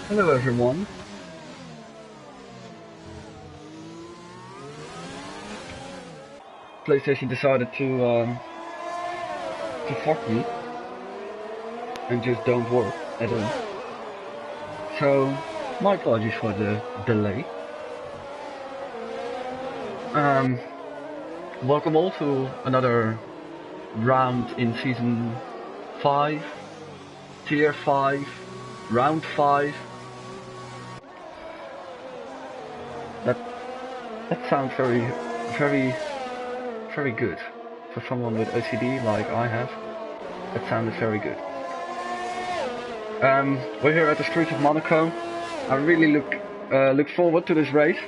Hello everyone. PlayStation decided to fuck me and just don't work at all. So my apologies for the delay. Welcome all to another round in season 5, tier 5, round 5. That sounds very good for someone with OCD like I have. That sounded very good. We're here at the streets of Monaco. I really look forward to this race,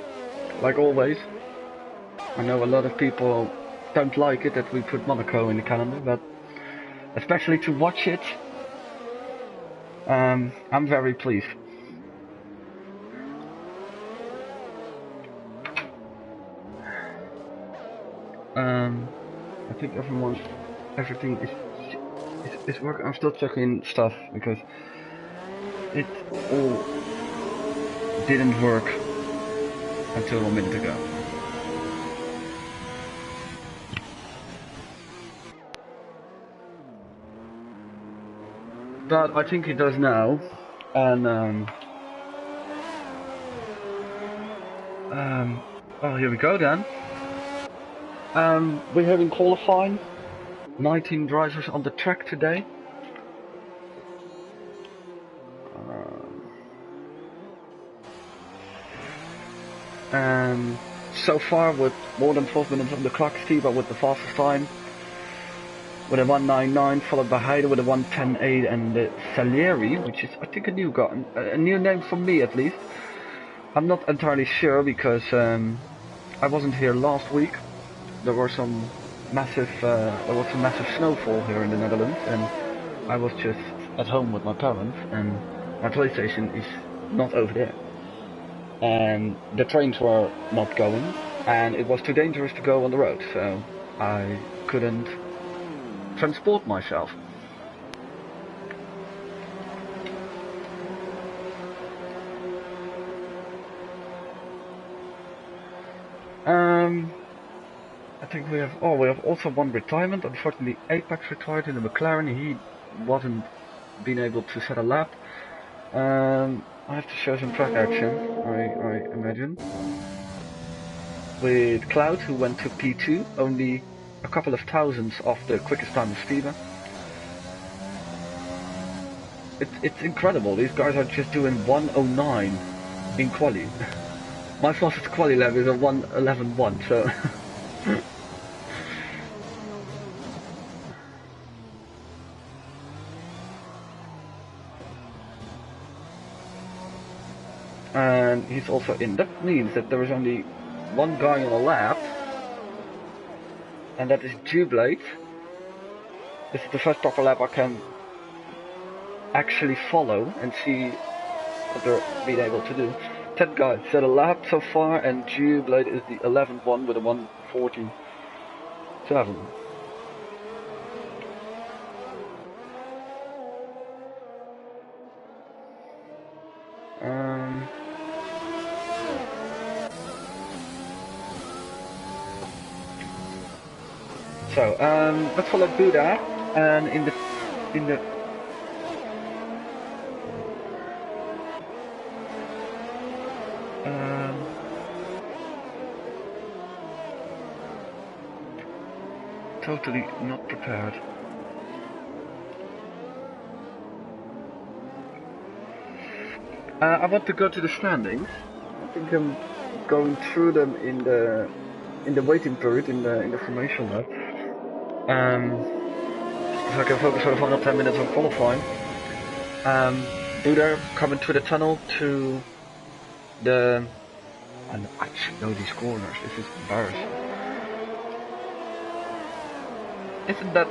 like always. I know a lot of people don't like it that we put Monaco in the calendar, but especially to watch it, I'm very pleased. I think everything is working. I'm still checking stuff because it all didn't work until a minute ago. But I think it does now, and well, here we go then. We're having qualifying, 19 drivers on the track today. And so far with more than 12 minutes on the clock, Steve with the fastest time, with a 1:99, followed by Heide with a 1:10.8, and Salieri, which is I think a new name for me at least. I'm not entirely sure because I wasn't here last week. There was some massive snowfall here in the Netherlands, and I was just at home with my parents, and my PlayStation is not over there. And the trains were not going, and it was too dangerous to go on the road, so I couldn't transport myself. I think we have also one retirement. Unfortunately, Apex retired in the McLaren. He wasn't being able to set a lap. I have to show some track action, I imagine. With Cloud, who went to P2, only a couple of thousandths off the quickest time of Steven. It's incredible. These guys are just doing 1:09 in quali. My fastest quali lap is a 1:11.1, so. And he's also in. That means that there is only one guy on a lap, and that is Jublade. This is the first proper lap I can actually follow and see what they're being able to do. 10 guys set a lap so far, and Jublade is the 11th one with a 1:47. So let's follow Buddha, and in the totally not prepared. I want to go to the standings. I think I'm going through them in the waiting period in the formation lap. So I can focus for the final 10 minutes on qualifying. Buddha coming through the tunnel to the. I actually know these corners. This is embarrassing. Isn't that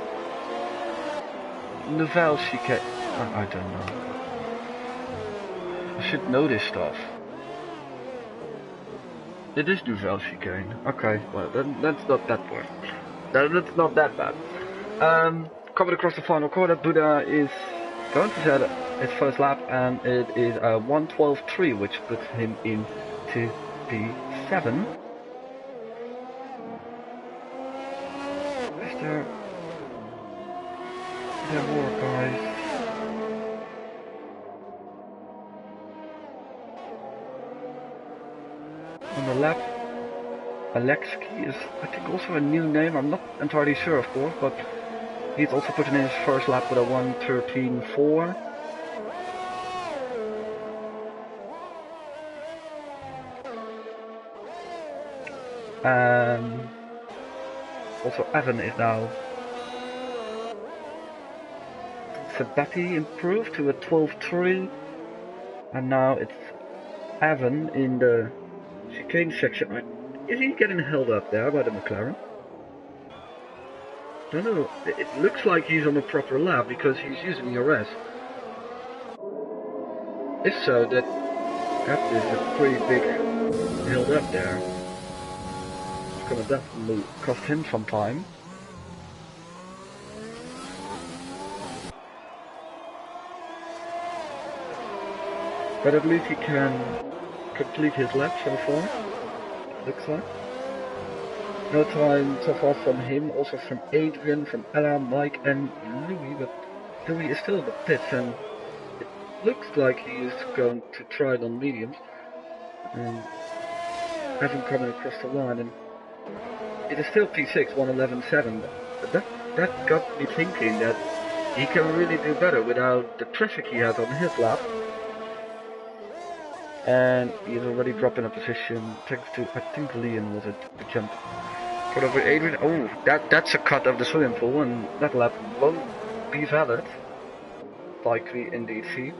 Nouvelle Chicane? I don't know. I should know this stuff. It is Nouvelle Chicane. Okay, well that's not that bad. That's not that bad. Coming across the final corner, Buddha is going to set his first lap, and it is a 1:12.3, which puts him into P7. Is there more guys? On the lap, Alexki is, I think, also a new name. I'm not entirely sure, of course, but he's also putting in his first lap with a 1:13.4. Also Evan is now. Sabatti improved to a 12.3, and now it's Evan in the chicane section. Is he getting held up there by the McLaren? I don't know. It looks like he's on a proper lap because he's using ERS. If so, that is a pretty big held up there. It's gonna definitely cost him some time. But at least he can complete his lap so far, looks like. No time so far from him, also from Adrian, from Ella, Mike and Louis, but Louis is still in the pits and it looks like he is going to try it on mediums. And Evan coming across the line, and it is still P6, 1:11.7. That got me thinking that he can really do better without the traffic he has on his lap. And he's already dropping a position thanks to, I think Leon was it, the jump. Put over Adrian. Oh, that's a cut of the swimming pool, and that lap won't be valid, like we indeed see.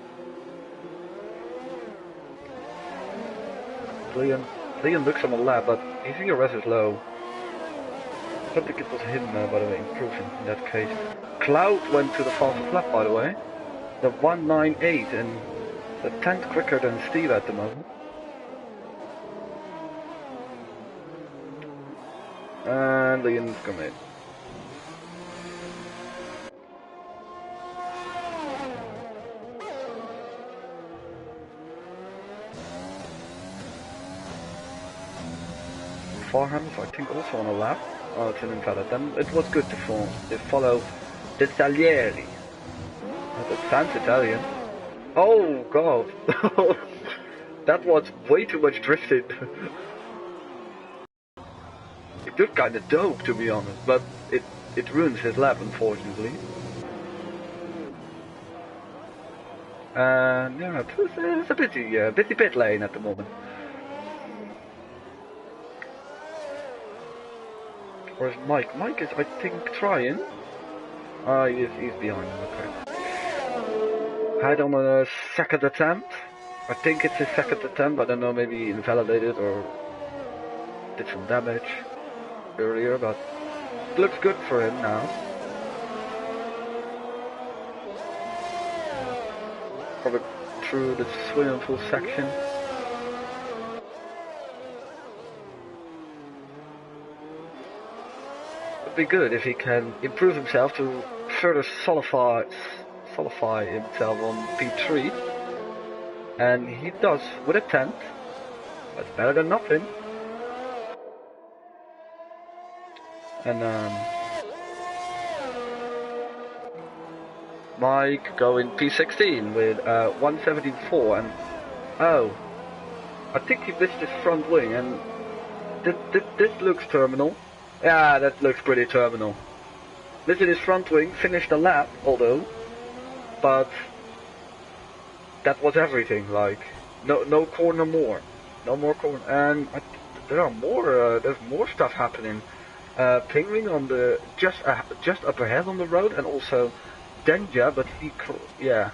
Leon looks on the lap, but his ERS is low. I don't think it was him, by the way, improving in that case. Cloud went to the fastest lap, by the way. The 1:9.8, and a tenth quicker than Steve at the moment. And Leon's coming in. Farham, I think, also on a lap. Oh, it's an invalid. Then it was good to follow the Salieri. That sounds Italian. Oh god, that was way too much drifting. It looked kinda dope, to be honest, but it ruins his lap, unfortunately. And yeah, it's a busy pit lane at the moment. Where's Mike? Mike is, I think, trying. He's behind him, okay. Had on a second attempt. I think it's his second attempt. I don't know, maybe he invalidated or did some damage earlier, but it looks good for him now. Probably through the swimming pool section. It'd be good if he can improve himself to further solidify himself on P3, and he does with a 10th. That's better than nothing. And Mike going P16 with 1:17.4, and oh, I think he missed his front wing, and this looks terminal. Yeah, that looks pretty terminal. Missed his front wing, finished the lap, although. But that was everything. Like no corner more, no more corner, and there's more stuff happening. Pingling on the just up ahead on the road, and also Denja, but he had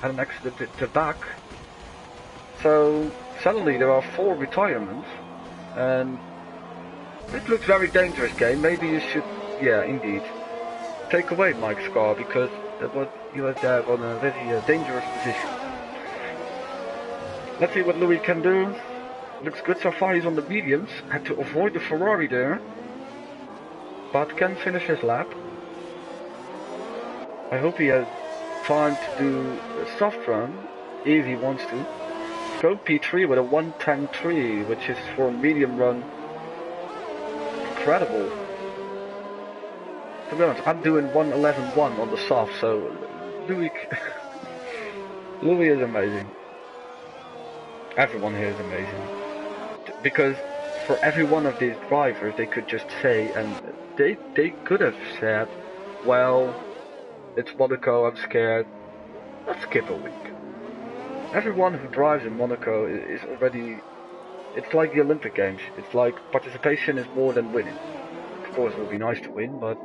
an accident at the back. So suddenly there are 4 retirements, and it looks very dangerous game. Maybe you should, indeed, take away Mike's car, because he was there on a very dangerous position. Let's see what Louis can do. Looks good so far. He's on the mediums. Had to avoid the Ferrari there, but can finish his lap. I hope he time to do a soft run, if he wants to, go P3 with a 1:10.3, which is for a medium run incredible. To be honest, I'm doing 1:11.1 on the soft, so Louis, Louis is amazing. Everyone here is amazing. Because for every one of these drivers, they could just say, and they could have said, well, it's Monaco, I'm scared, let's skip a week. Everyone who drives in Monaco is already, it's like the Olympic Games. It's like participation is more than winning. Of course, it would be nice to win, but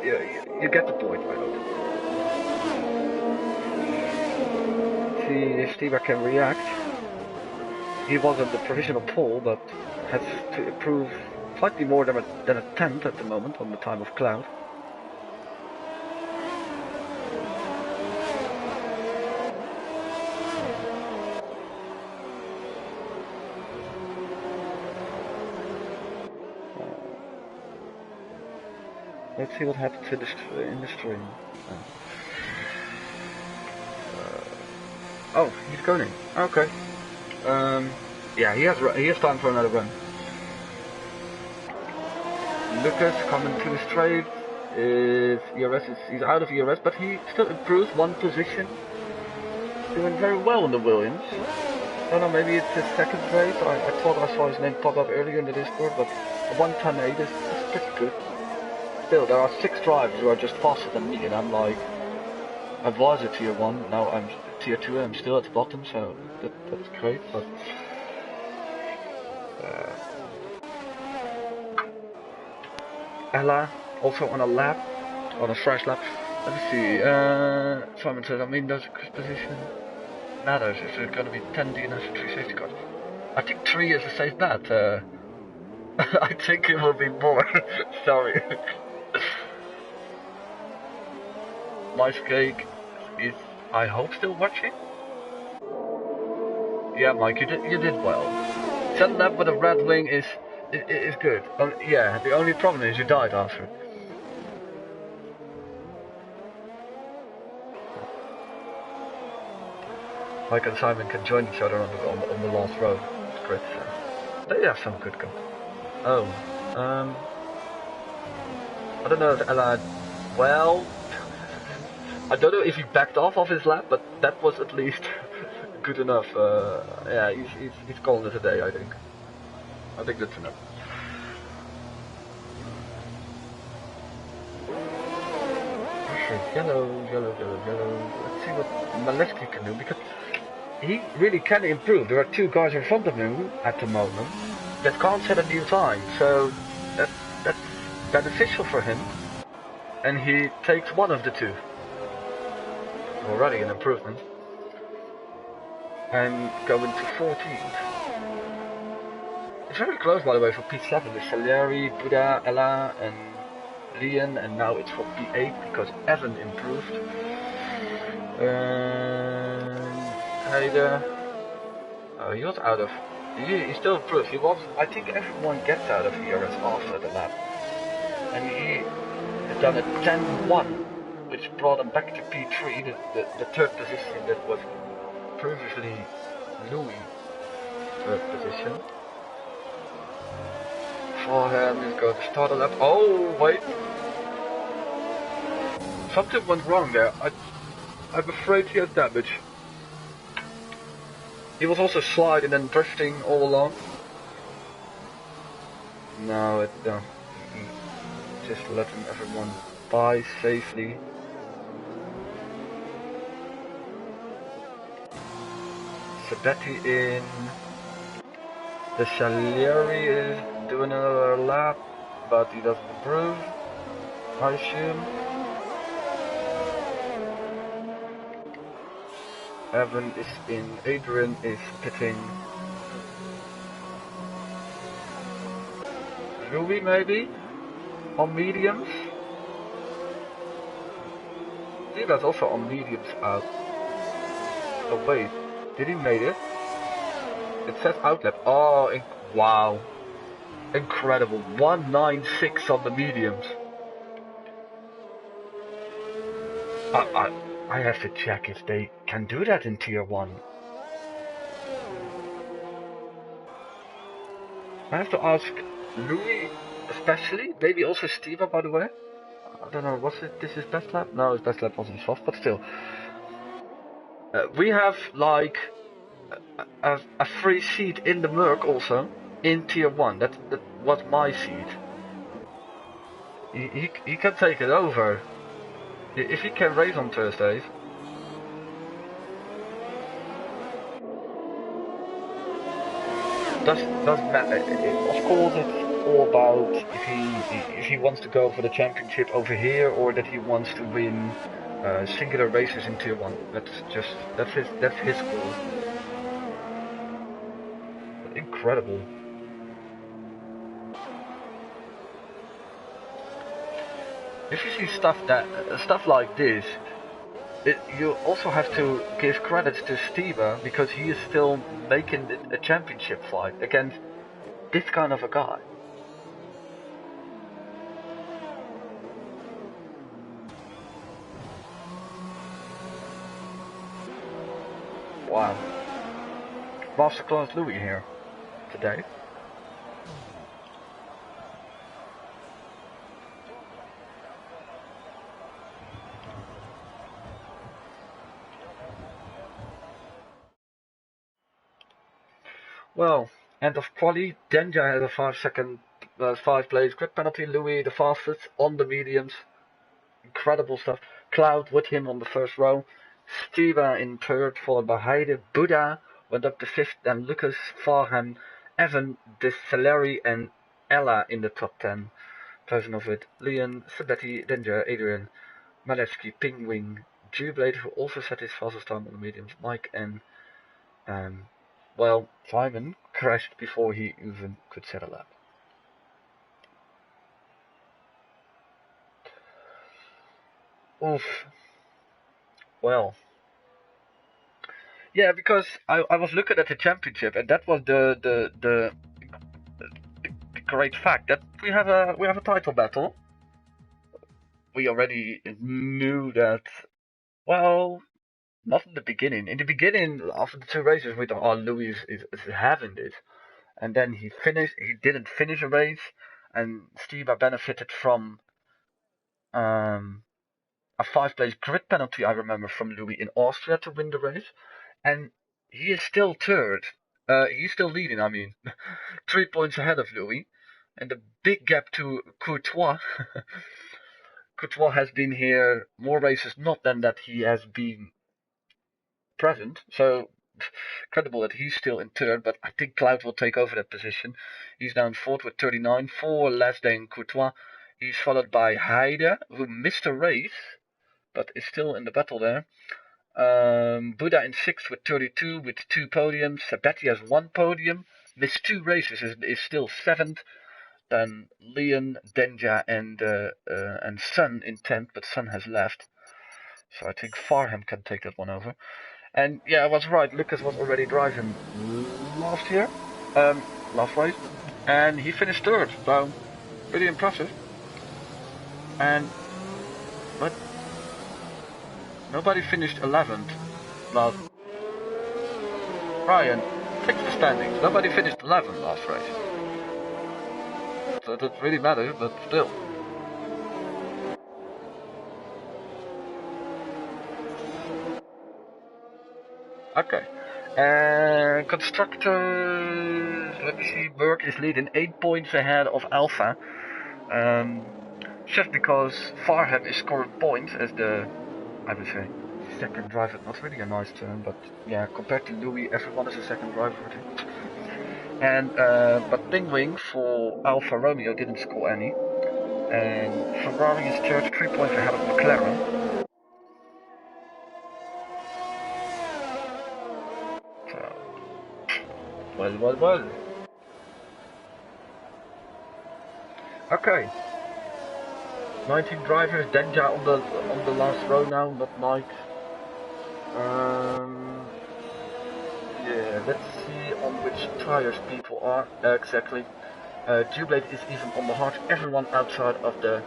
you get the point, I hope. See if Steve can react. He was on the provisional pole, but has to improve slightly more than a tenth at the moment on the time of Cloud. Let's see what happens in the stream. Oh, he's going. Okay. Yeah, he has time for another run. Lucas coming to the straight. He's out of ERS, but he still improves one position. Doing very well in the Williams. I don't know, maybe it's his second race. I thought I saw his name pop up earlier in the Discord, but a 1:10.8 is pretty good. Still, there are 6 drivers who are just faster than me, and I'm like, I was a tier 1, now I'm tier 2, and I'm still at the bottom, so that's great, but Ella, also on a lap, on a fresh lap. Let me see, Simon says, I mean, does position matters? Is it going to be 10 DNS and 3 safety cars? I think 3 is a safe bet. I think it will be more. Sorry. Micecake is, I hope, still watching. Yeah, Mike, you did well. 10 lap with a red wing is good. Yeah, the only problem is you died after. Mike and Simon can join each other on the last row. It's great. They have some good guns. Oh, I don't know if Ella. Well, I don't know if he backed off his lap, but that was at least good enough. Yeah, he's calling it a day. I think that's enough. Yellow. Let's see what Malevsky can do, because he really can improve. There are 2 guys in front of him at the moment that can't set a new time, so that's beneficial for him, and he takes one of the 2. Already an improvement. And going to 14th. It's very close, by the way, for P7 with Salieri, Buddha, Ella, and Leon, and now it's for P8 because Evan improved. Heide. Oh, he was out of. He still improved. He was. I think everyone gets out of ERS after the lap, and he has done a 10.1, which brought him back to P3, the third position that was previously Louis' third position. For him, he's going to start a lap. Oh wait, something went wrong there. I'm afraid he has damage. He was also sliding and drifting all along. No, just letting everyone by safely. Sabetti in. The Salieri is doing another lap, but he doesn't improve, I assume. Evan is in, Adrian is pitting. Louis maybe? On mediums? Diva's also on mediums out. Oh wait, did he make it? It says outlap. Oh, wow. Incredible. 196 on the mediums. I have to check if they can do that in Tier 1. I have to ask Louis especially, maybe also Steva by the way. I don't know, was it this is best lap? No, his best lap wasn't soft, but still. We have like a free seat in the Merc also in Tier 1. That was my seat. He can take it over. If he can race on Thursdays. Doesn't matter. Of course, it's all about if he wants to go for the championship over here or that he wants to win singular races in Tier 1. That's his call. But incredible. If you see stuff like this, you also have to give credit to Steva because he is still making a championship fight against this kind of a guy. Wow. Masterclass Louis here today. Well, end of quali. Denja has a 5 place grid penalty. Louis the fastest on the mediums. Incredible stuff. Cloud with him on the first row. Steva in third, followed by Heide. Buddha went up to fifth. Then Lucas, Farham, Evan, Desaleri, and Ella in the top 10. Closing off with Leon, Sabetti, Denja, Adrian, Malevsky, Pingwing, Jublade, who also set his fastest time on the mediums. Mike and well, Simon crashed before he even could set a lap. Oof. Well. Yeah, because I was looking at the championship and that was the great fact that we have a title battle. We already knew that, well, not in the beginning. In the beginning, after the 2 races, we thought, oh, Louis is having this. And then he didn't finish a race, and Steva benefited from a 5 place grid penalty, I remember, from Louis in Austria to win the race. And he is still third. He's still leading, I mean. 3 points ahead of Louis. And the big gap to Courtois. Courtois has been here more races not than that he has been present. So incredible that he's still in third, but I think Cloud will take over that position. He's now in fourth with 39, 4 less than Courtois. He's followed by Heide, who missed a race, but is still in the battle there. Buddha in sixth with 32, with 2 podiums. Sabetti has 1 podium, missed 2 races, is still seventh. Then Leon, Denja, and Sun in 10th, but Sun has left. So I think Farham can take that one over. And yeah, I was right. Lucas was already driving last year, last race, and he finished third. So pretty impressive. But nobody finished 11th. Last. Ryan, fix the standings. Nobody finished 11th last race. So it doesn't really matter, but still. Okay. And constructors, let me see, Berg is leading 8 points ahead of Alpha. Just because Farham is scoring points as the, I would say, second driver. Not really a nice term, but yeah, compared to Louis, everyone is a second driver. And but Pingwing for Alfa Romeo didn't score any. And Ferrari is third, 3 points ahead of McLaren. Well. Okay. 19 drivers, Denja on the last row now, not Mike. Yeah, let's see on which tires people are exactly. Jublade is even on the hard. Everyone outside of the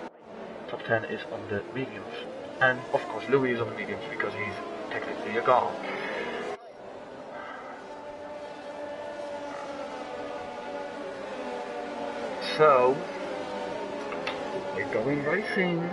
top 10 is on the mediums. And of course Louis is on the mediums because he's technically a guard. So, we're going racing.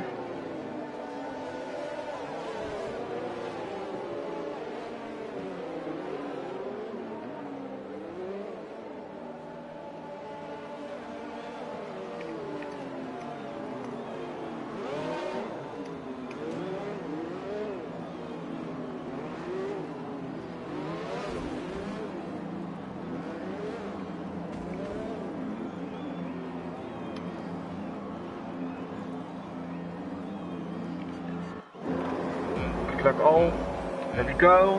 Good luck all. There we go.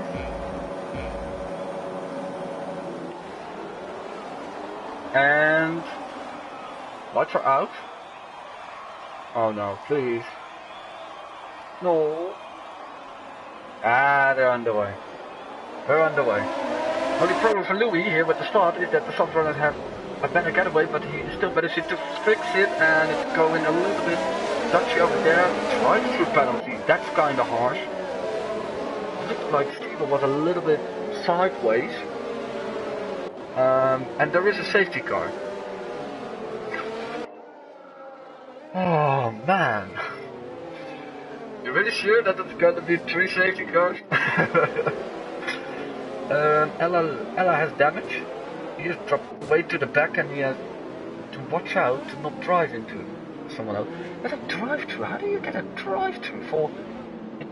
And lights are out. Oh no, please. No. Ah, they're underway. They're underway. Only problem for Louis here with the start is that the soft runners have a better getaway, but he still manages to fix it, and it's going a little bit dodgy over there. Drive-through penalty. That's kind of harsh. Looked like Steven was a little bit sideways. And there is a safety car. Oh man. You're really sure that it's going to be 3 safety cars? Ella has damage. He just dropped way to the back and he has to watch out to not drive into someone else. But a drive-through, how do you get a drive-through for...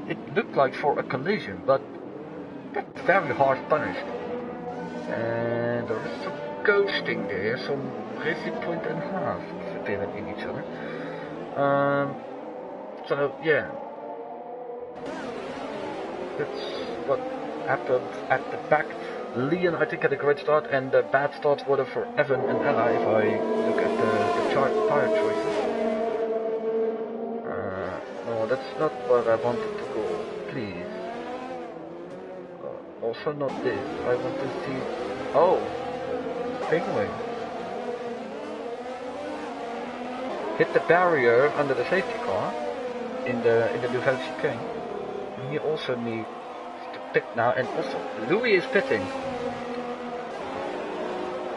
It looked like for a collision, but that's very hard punished. And there is some ghosting there, some racing point and a half disappearing in each other. So yeah, that's what happened at the back. Leon, I think, had a great start, and the bad starts were for Evan and Ella if I look at the tire choices. No, that's not where I wanted to go, please. Also not this, I want to see... Oh! Penguin! Hit the barrier under the safety car in the Nouvelle chicane. And he also needs to pit now, and also Louis is pitting.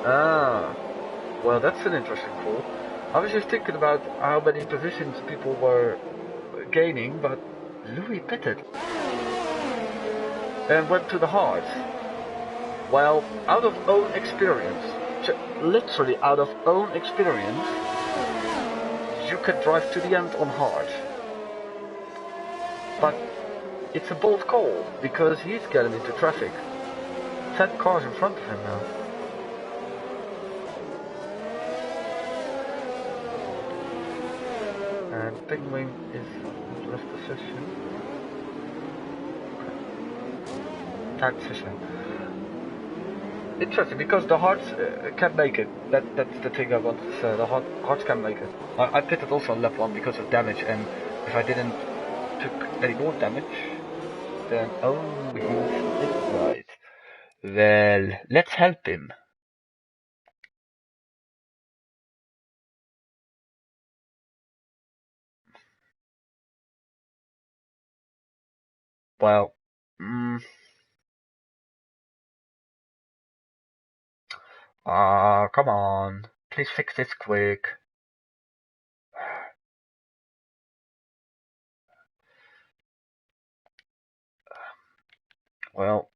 Ah, well that's an interesting call. I was just thinking about how many positions people were gaining, but Louis pitted. And went to the hards. Well, out of own experience, literally out of own experience, you can drive to the end on hard. But it's a bold call, because he's getting into traffic. 10 cars in front of him now. And Penguin is left position. Third position. Interesting, because the hearts can make it. That's the thing I wanted to say. The hearts can make it. I pitted also on lap 1 because of damage, and if I didn't took any more damage, then oh, he's right. Well, let's help him. Well, come on. Please fix this quick. Well,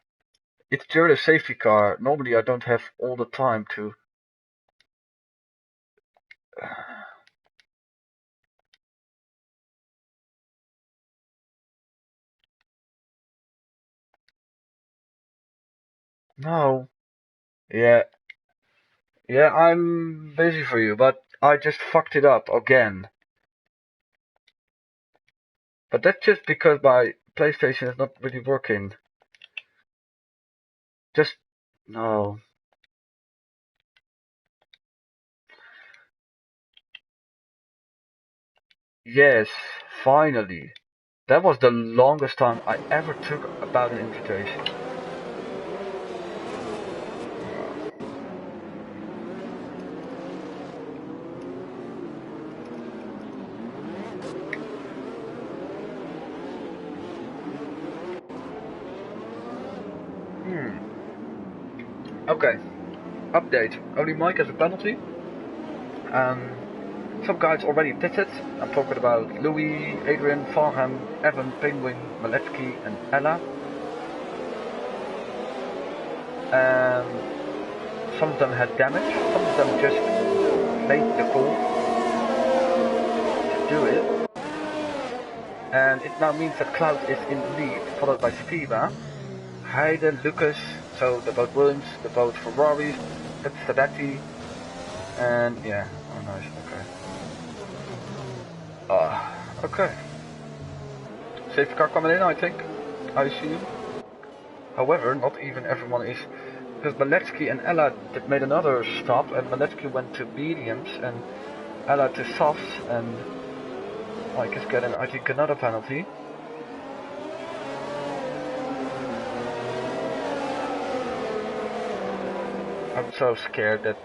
it's during a safety car. Normally I don't have all the time to... No. Yeah. Yeah, I'm busy for you, but I just fucked it up again. But that's just because my PlayStation is not really working. Just... No. Yes, finally. That was the longest time I ever took about an invitation. Okay, update. Only Mike has a penalty. Some guys already pitted. I'm talking about Louis, Adrian, Farham, Evan, Penguin, Maletsky, and Ella. Some of them had damage. Some of them just made the call to do it. And it now means that Cloud is in the lead, followed by Spiva, Heide, Lucas, so the both Williams, the both Ferraris, that's Sadetti, and yeah, oh nice, okay. Okay. Safety car coming in, I think, I assume. However, not even everyone is, because Maletsky and Ella made another stop, and Maletsky went to mediums, and Ella to softs, and Mike is getting, I think, another penalty. I'm so scared that,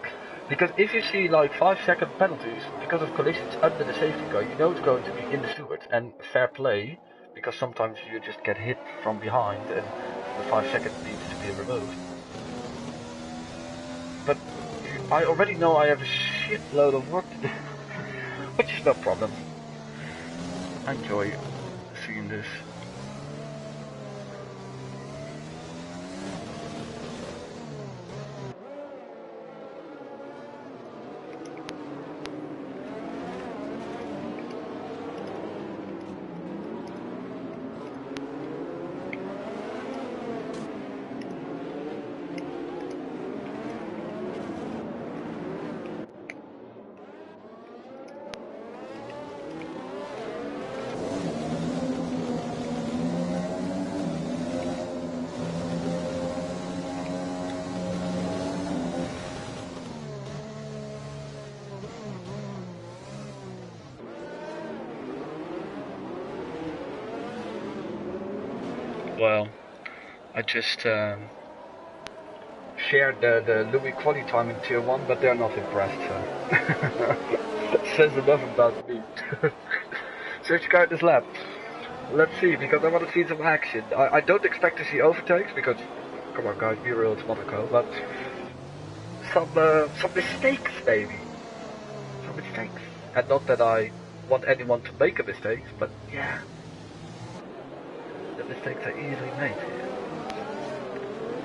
because if you see like 5-second penalties because of collisions under the safety car, you know it's going to be in the stewards, and fair play, because sometimes you just get hit from behind and the 5 seconds needs to be removed. But I already know I have a shitload of work to do, which is no problem. I enjoy seeing this. Well, I just shared the Louis quality time in tier 1, but they're not impressed, so that says enough about me. Search card this lap. Let's see, because I want to see some action. I don't expect to see overtakes, because, come on guys, be real, it's Monaco, but some mistakes maybe. Some mistakes. And not that I want anyone to make a mistake, but yeah. The mistakes are easily made here.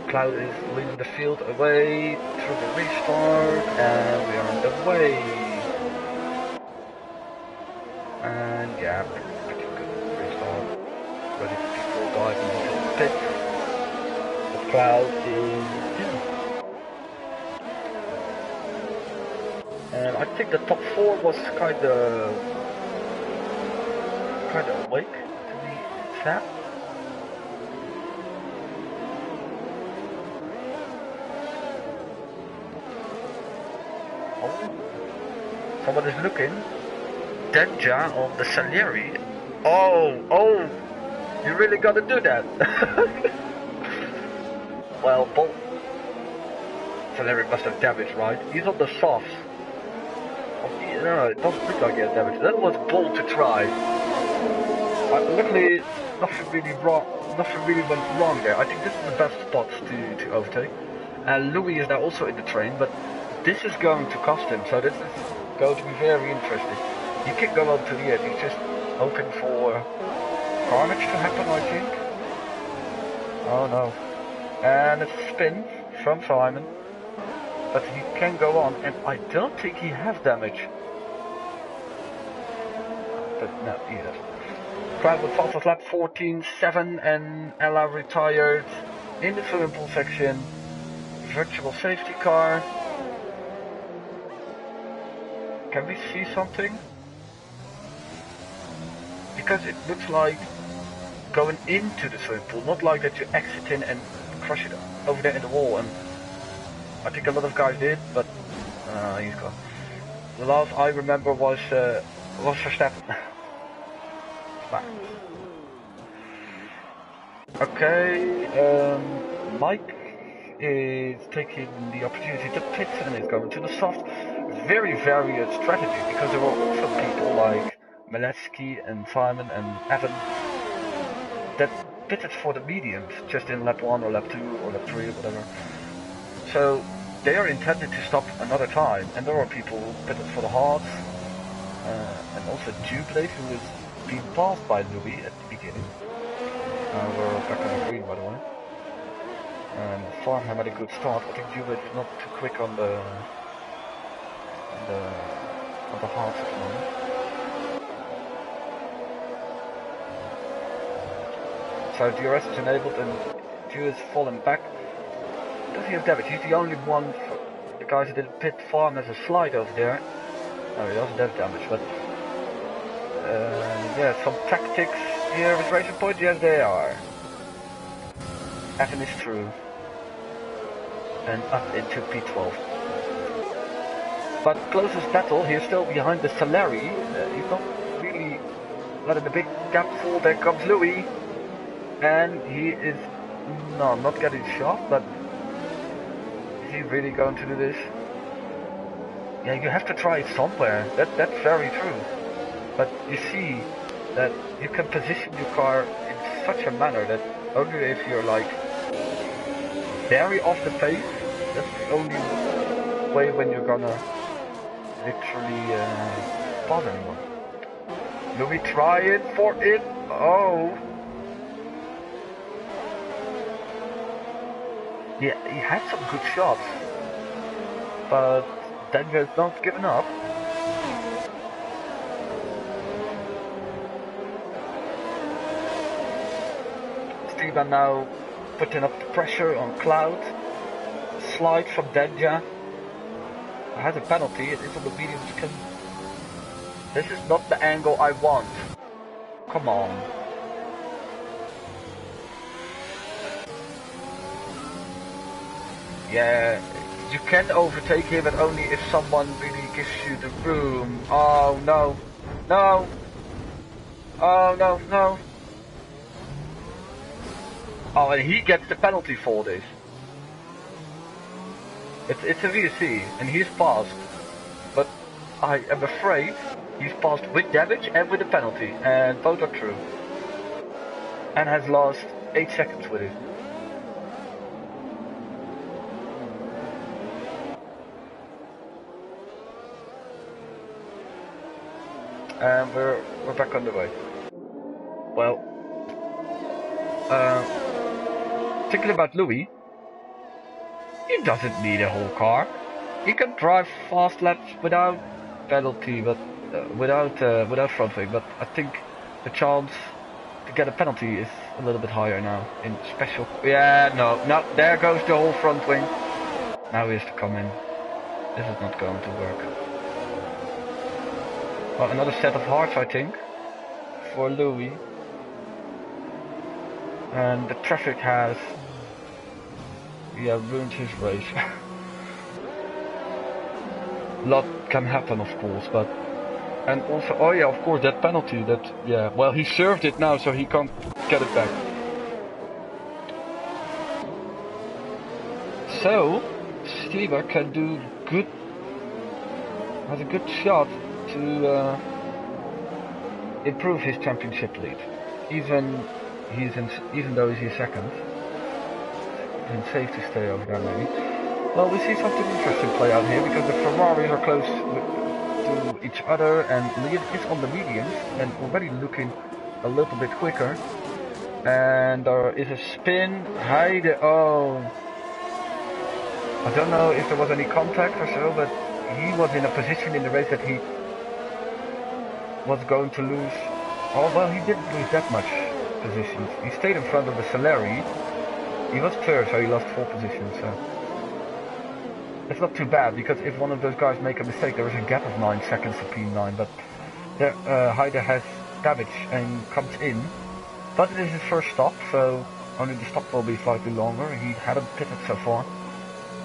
Cloud is leading the field away through the restart, and we are on the way. And yeah, pretty good restart. Ready for people diving into the pit. The Cloud is in. And I think the top 4 was kinda awake to be snap. Someone is looking. Denja on the Salieri. Oh, you really gotta do that. Well, Salieri must have damage, right? He's on the softs. No, it doesn't look like he has damage. That was bold to try. Luckily, nothing really went wrong there. I think this is the best spot to overtake. And Louis is now also in the train, but this is going to cost him, so this is going to be very interesting. He can go on to the end, he's just hoping for carnage to happen, I think. Oh no. And it's a spin from Simon. But he can go on, and I don't think he has damage. But no, he doesn't. Crowd with fastest lap 14.7, and Ella retired in the swimming pool section. Virtual safety car. Can we see something? Because it looks like going into the swimming pool, not like that you exit in and crush it over there in the wall. And I think a lot of guys did, but he's gone. The last I remember was Verstappen. Okay, Mike is taking the opportunity to pit and is going to the soft. Very varied strategy, because there were also people like Maletsky and Simon and Evan that pitted for the mediums, just in lap 1 or lap 2 or lap 3 or whatever. So they are intended to stop another time, and there are people pitted for the Hearts, and also Jubilate, who is being passed by Louis at the beginning. We're back on the green, by the way. And Farnham had a good start. I think Jubilate is not too quick on the Hearts at the moment. So DRS is enabled and Ju is falling back. Does he have damage? He's the only one for the guys that didn't pit. Farm has a slide over there. No, he doesn't have damage, but yeah, some tactics here with Racing Point. Yes, they are. Evan is through and up into P12. But closest battle, he's still behind the Salari. He's not really letting a big gap fall. There comes Louis. And he is not getting shot, but is he really going to do this? Yeah, you have to try it somewhere. That's very true. But you see that you can position your car in such a manner that only if you're like very off the pace, that's the only way when you're gonna literally pass anyone. Louis trying for it. Oh. Yeah, he had some good shots, but Denver's not giving up. Steven now putting up the pressure on Cloud. Slide from Denja. Has a penalty, it is on the medium skin. This is not the angle I want. Come on. Yeah, you can overtake him, but only if someone really gives you the room. Oh no, no, oh no, no. Oh, and he gets the penalty for this. It's a VSC, and he's passed. But I am afraid he's passed with damage and with a penalty, and both are true. And has lost 8 seconds with it. And we're back on the way. Well, thinking about Louis, he doesn't need a whole car. He can drive fast laps without penalty, but without front wing. But I think the chance to get a penalty is a little bit higher now in special. Yeah, no, there goes the whole front wing. Now he has to come in. This is not going to work. Well, another set of hearts, I think, for Louis. And the traffic has, ruined his race. Lot can happen, of course, but... And also, oh yeah, of course, that penalty, well, he served it now, so he can't get it back. So, Stever can do good... has a good shot to improve his championship lead, even though he's second. It's safe to stay over there, maybe. Well, we see something interesting play out here because the Ferraris are close to each other, and Leon is on the mediums and already looking a little bit quicker. And there is a spin. Heide. Oh, I don't know if there was any contact or so, but he was in a position in the race that he was going to lose. Oh well, he didn't lose that much positions. He stayed in front of the Salari. He was third, so he lost 4 positions. So it's not too bad, because if one of those guys make a mistake, there is a gap of 9 seconds for P9. But Heide has damage and comes in. But it is his first stop, so only the stop will be slightly longer. He hadn't pitted so far,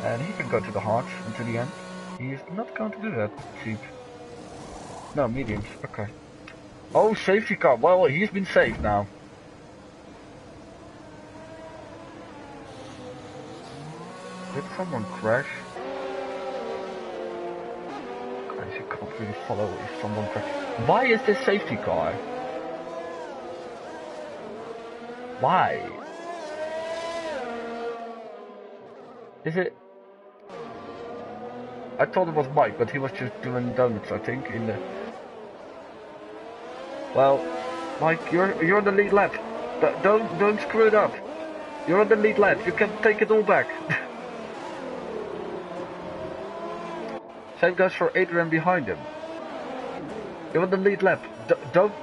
and he can go to the hards until the end. He is not going to do that, cheap. No, mediums, okay. Oh, safety car. Well, he's been saved now. Did someone crash? Guys, you can't really follow if someone crashes. Why is this safety car? Why? Is it I thought it was Mike, but he was just doing donuts, I think, in the... Well, Mike, you're on the lead lap. Don't screw it up. You're on the lead lap. You can take it all back. Same goes for Adrian behind him. You're on the lead lap. Don't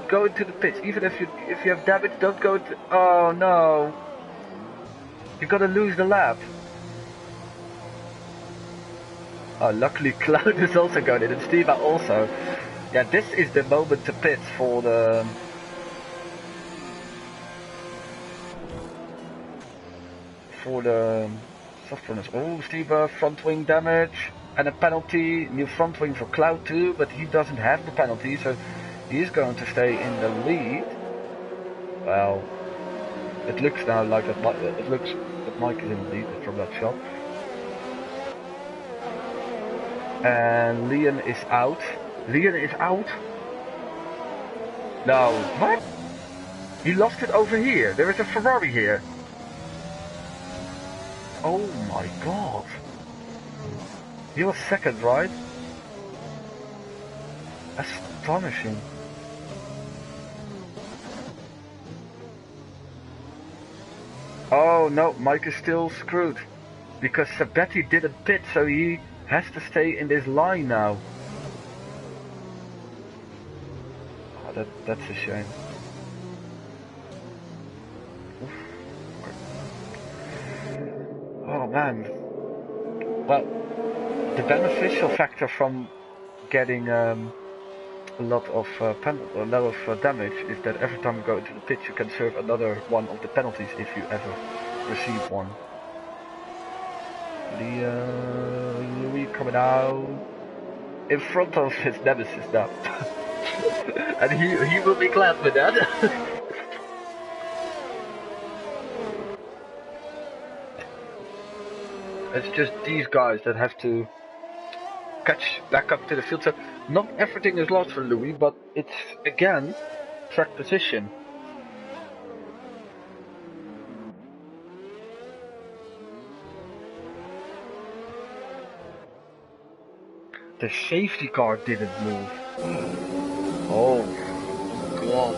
go into the pits. Even if you have damage, don't go into... Oh no. You're gonna lose the lap. Oh, luckily Cloud is also going in, and Steve also. Yeah, this is the moment to pit for the... soft runners. Oh, Steve, front wing damage and a penalty. New front wing for Cloud too, but he doesn't have the penalty, so he's going to stay in the lead. Well, it looks now like that. It looks that Mike is in the lead from that shot. And Leon is out. Leon is out. No, what? He lost it over here. There is a Ferrari here. Oh my god. He was second, right? Astonishing. Oh no, Mike is still screwed. Because Sabetti didn't pit, so he has to stay in this line now. Oh, that's a shame. Oh man. Well, the beneficial factor from getting a lot of damage is that every time you go into the pit you can serve another one of the penalties if you ever receive one. Louis coming out in front of his nemesis now. And he will be glad with that. It's just these guys that have to catch back up to the field. So not everything is lost for Louis, but it's again track position. The safety car didn't move. Oh god.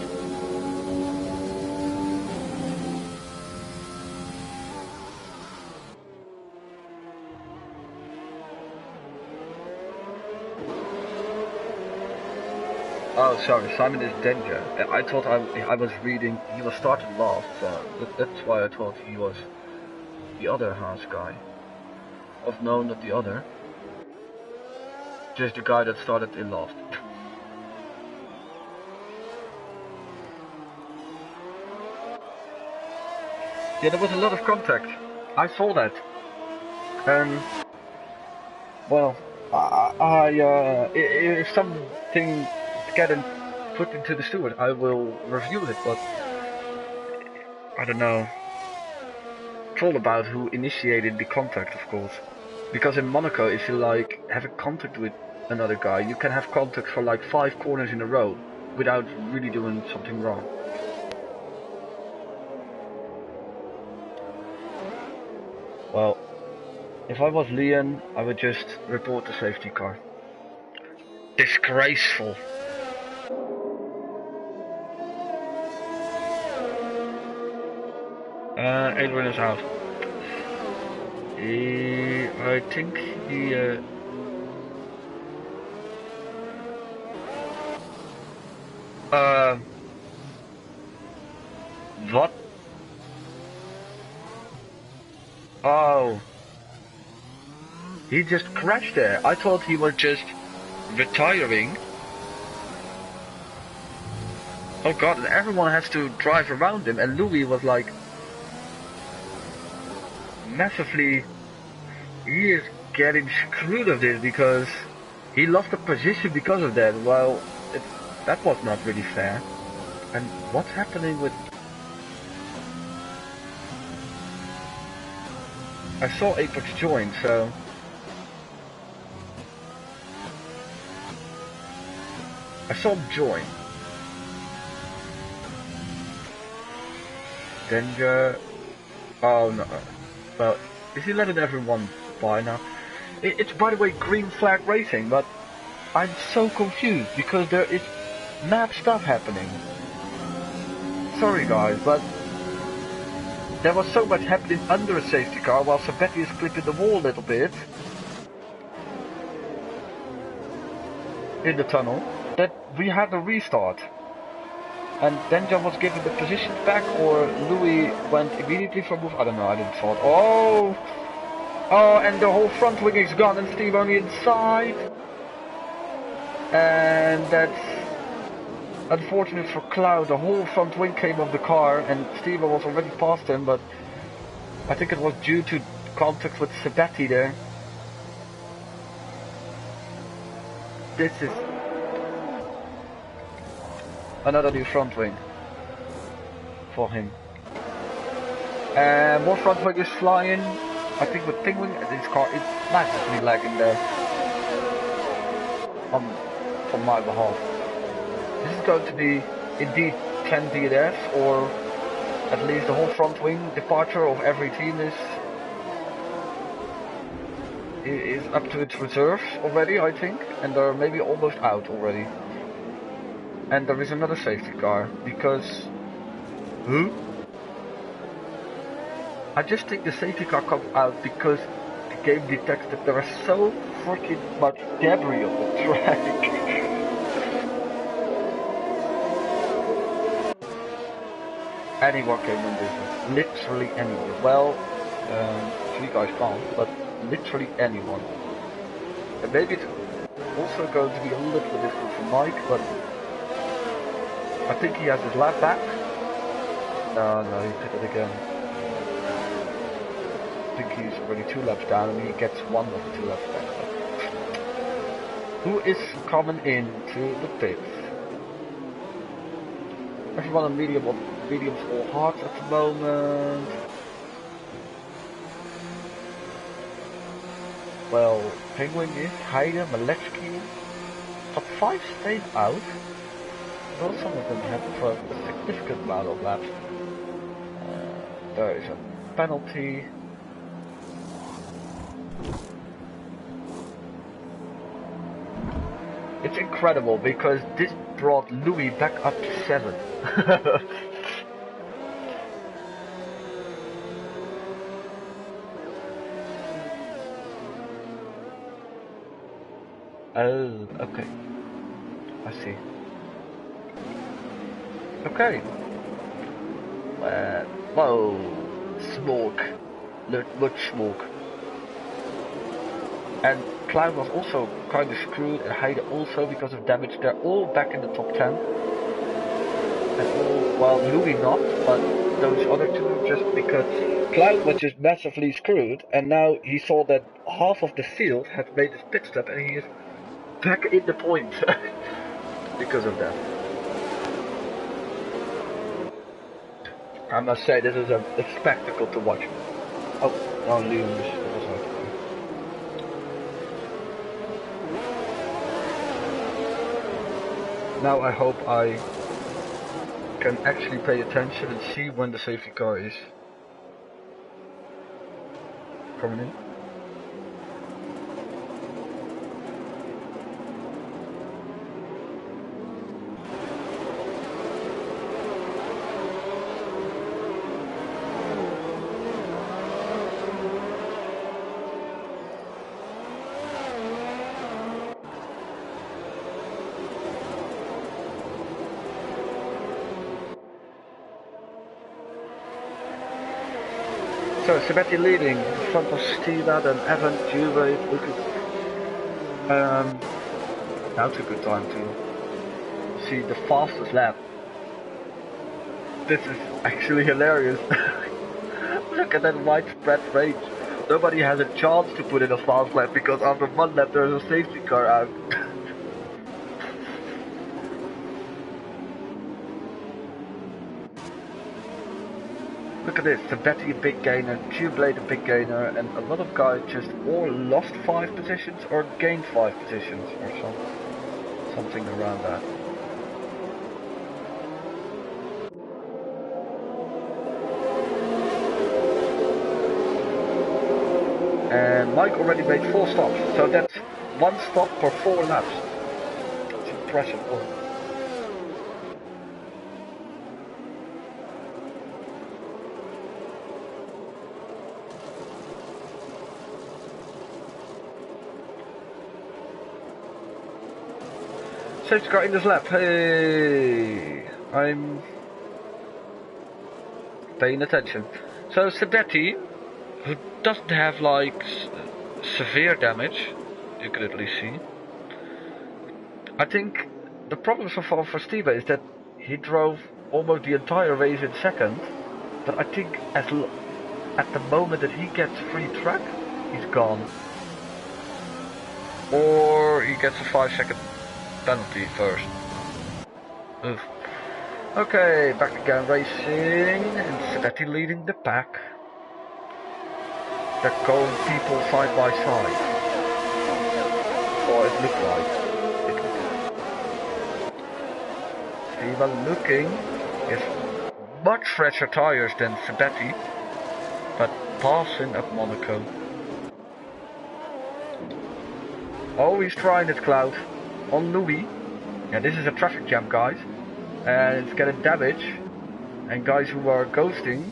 Oh, sorry, Simon is danger. I thought I was reading, he was started last, so that's why I thought he was the other Haas guy. Of no, not the other. Just the guy that started in last. Yeah, there was a lot of contact. I saw that. Well, if something getting put into the steward, I will review it, but I don't know. It's all about who initiated the contact, of course. Because in Monaco, if you like have a contact with another guy, you can have contact for like 5 corners in a row without really doing something wrong. Well, if I was Leon, I would just report the safety car. Disgraceful. Adrian is out. I think he... What? Oh. He just crashed there. I thought he was just retiring. Oh god, and everyone has to drive around him, and Louis was like... massively... He is getting screwed of this because he lost a position because of that. Well, that was not really fair. And what's happening with... I saw Apex join, so... I saw him join. Danger... Oh no. Well, is he letting everyone by now? It's by the way green flag racing, but I'm so confused because there is mad stuff happening. Sorry guys, but there was so much happening under a safety car while Sabetti is clipping the wall a little bit in the tunnel that we had a restart. And Denja was given the positions back, or Louis went immediately for move. I don't know, I didn't saw it. Oh! Oh, and the whole front wing is gone and Steve on the inside. And that's unfortunate for Cloud. The whole front wing came off the car and Steve was already past him, but I think it was due to contact with Sabetti there. This is another new front wing for him. And more front wing is flying. I think with Penguin, his car is massively lagging there. From my behalf. This is going to be indeed 10 DNFs, or at least the whole front wing departure of every team is up to its reserves already, I think, and they're maybe almost out already. And there is another safety car, because... I just think the safety car comes out because the game detects that there is so freaking much debris on the track. Anyone can win this one. Literally anyone. Well, 3 guys can't, but literally anyone. And maybe it's also going to be a little bit difficult for Mike, but I think he has his lap back. No, he did it again. I think he's already 2 laps down and he gets 1 of the 2 laps back. Who is coming into the pits? Everyone on mediums or hards at the moment. Well, Penguin is, Heide, Malevsky. Top 5 stayed out. Well, some of them have for a significant amount of laps. There is a penalty. It's incredible because this brought Louis back up to 7. Oh, okay. I see. Okay. Whoa. Smoke. Much smoke. And Cloud was also kind of screwed, and Heide also because of damage. They're all back in the top 10. And all, well, Louis not, but those other two just because Cloud was just massively screwed, and now he saw that half of the field had made his pit stop, and he is back in the point because of that. I must say, this is a spectacle to watch. Oh, Liam was out. Now I hope I can actually pay attention and see when the safety car is coming in. So Sabetti leading in front of Stiva, then Evan, Juve, Lucas. Now's a good time to see the fastest lap. This is actually hilarious. Look at that widespread range. Nobody has a chance to put in a fast lap because after 1 lap there's a safety car out. Look at this, Sabetti a big gainer, Tublade a big gainer, and a lot of guys just or lost 5 positions or gained 5 positions or something around that. And Mike already made 4 stops, so that's 1 stop per 4 laps. That's impressive work. Safety car in this lap. Hey, I'm paying attention. So Sabetti, who doesn't have like severe damage, you can at least see. I think the problem so far for Steve is that he drove almost the entire race in second, but I think at the moment that he gets free track, he's gone. Or he gets a 5-second penalty first. Oof. Okay, back again racing, and Sabetti leading the pack. They're going people side by side. Or it looked like. Steve looking is much fresher tires than Sabetti, but passing at Monaco. Oh, he's trying it, Cloud. On Louis. Yeah, this is a traffic jam, guys. And it's getting damage. And guys who are ghosting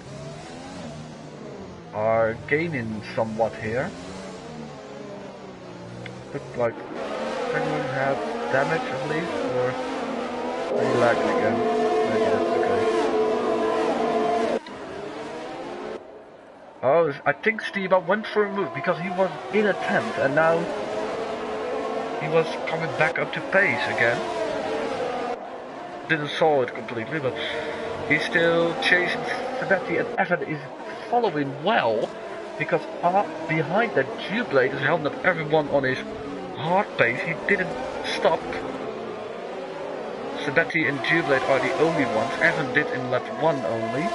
are gaining somewhat here. Looks like anyone have damage at least, or are you lagging again? Maybe that's okay. Oh, I think Steve went for a move because he was in a 10th and now he was coming back up to pace again. Didn't saw it completely, but he's still chasing Sabetti, and Evan is following well because behind that G-Blade is holding up everyone on his hard pace. He didn't stop. Sabetti and G-Blade are the only ones. Evan did in lap 1 only.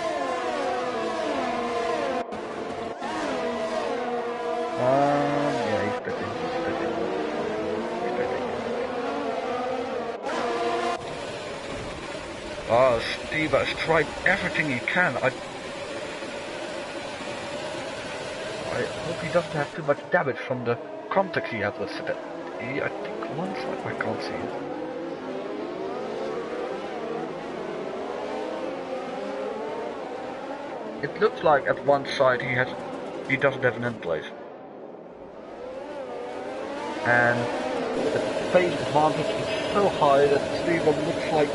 Yeah, he's betting. Oh, Steve has tried everything he can. I hope he doesn't have too much damage from the contact he had with Sabetti. I think once, I can't see it. It looks like at one side he doesn't have an end place. And the pace advantage is so high that Steve looks like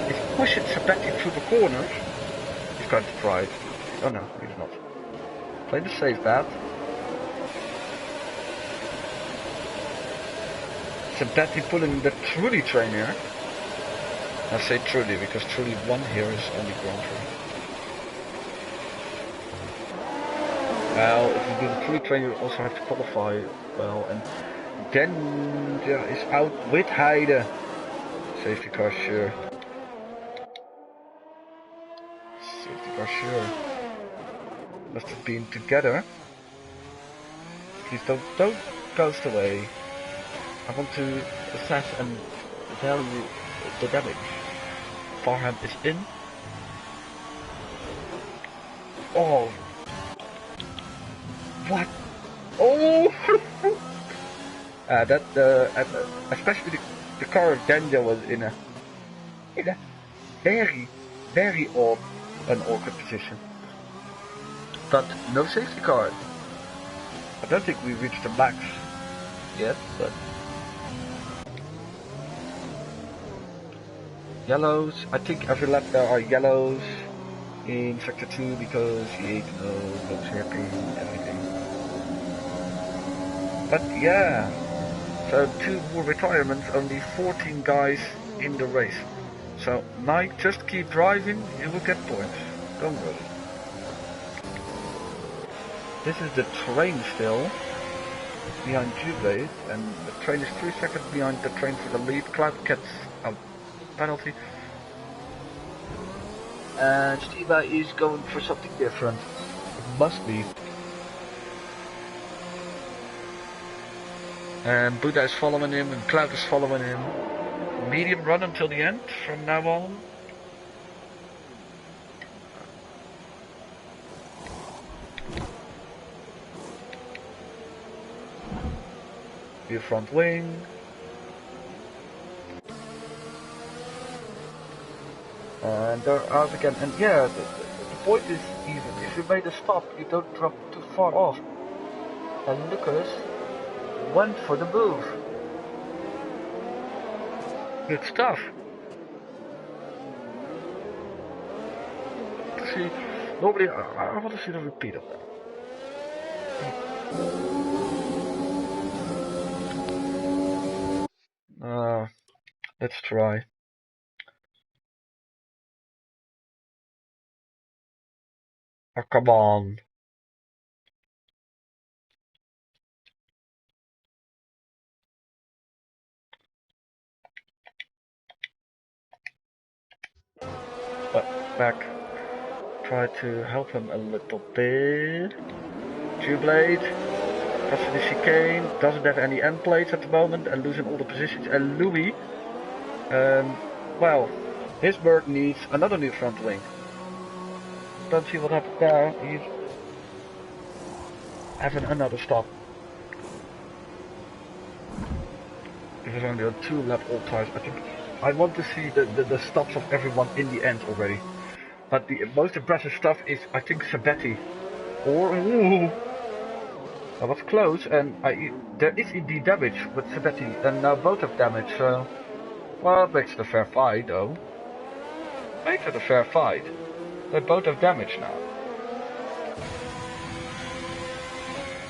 he's pushing Sabetti through the corners. He's going to try it. Oh no, he's not. Play the safe bet. Sabetti pulling the Truly train here. I say Truly because Truly 1 here is only Grand Prix. Well, if you do the Truly train you also have to qualify well, and then there is out with Heide. Safety car sure. Safety car sure. Must have been together. Please don't ghost away. I want to assess and value the damage. Farham is in. Oh. What? Oh! Especially the car of Daniel was in a very, very awkward position. But no safety car. I don't think we reached the max yet, but yellows. I think every lap there are yellows in sector 2 because he ate no hairpin, everything. But yeah, so 2 more retirements, only 14 guys in the race. So Mike, just keep driving, you will get points. Don't worry. This is the train still behind G-Blade, and the train is 3 seconds behind the train for the lead. Cloud gets a penalty. And Steve is going for something different. It must be. And Buddha is following him, and Cloud is following him. Medium run until the end from now on. New front wing. And they're out again. And yeah, the point is even if you made a stop, you don't drop too far off. And Lucas went for the move. Good stuff. See, normally I want to see the repeat of that. Let's try. Oh, come on. Back. Try to help him a little bit. Blade. Crossing the chicane. Doesn't have any end plates at the moment and losing all the positions. And Louis, well, his bird needs another new front wing. Don't see what happened there. He's having another stop. It was only on 2 lap all times. I think I want to see the stops of everyone in the end already. But the most impressive stuff is, I think, Sabetti. Or, ooh, that was close, and there is indeed damage with Sabetti, and now both have damage, so... Well, it makes it a fair fight, though. Makes it a fair fight. They both have damage now.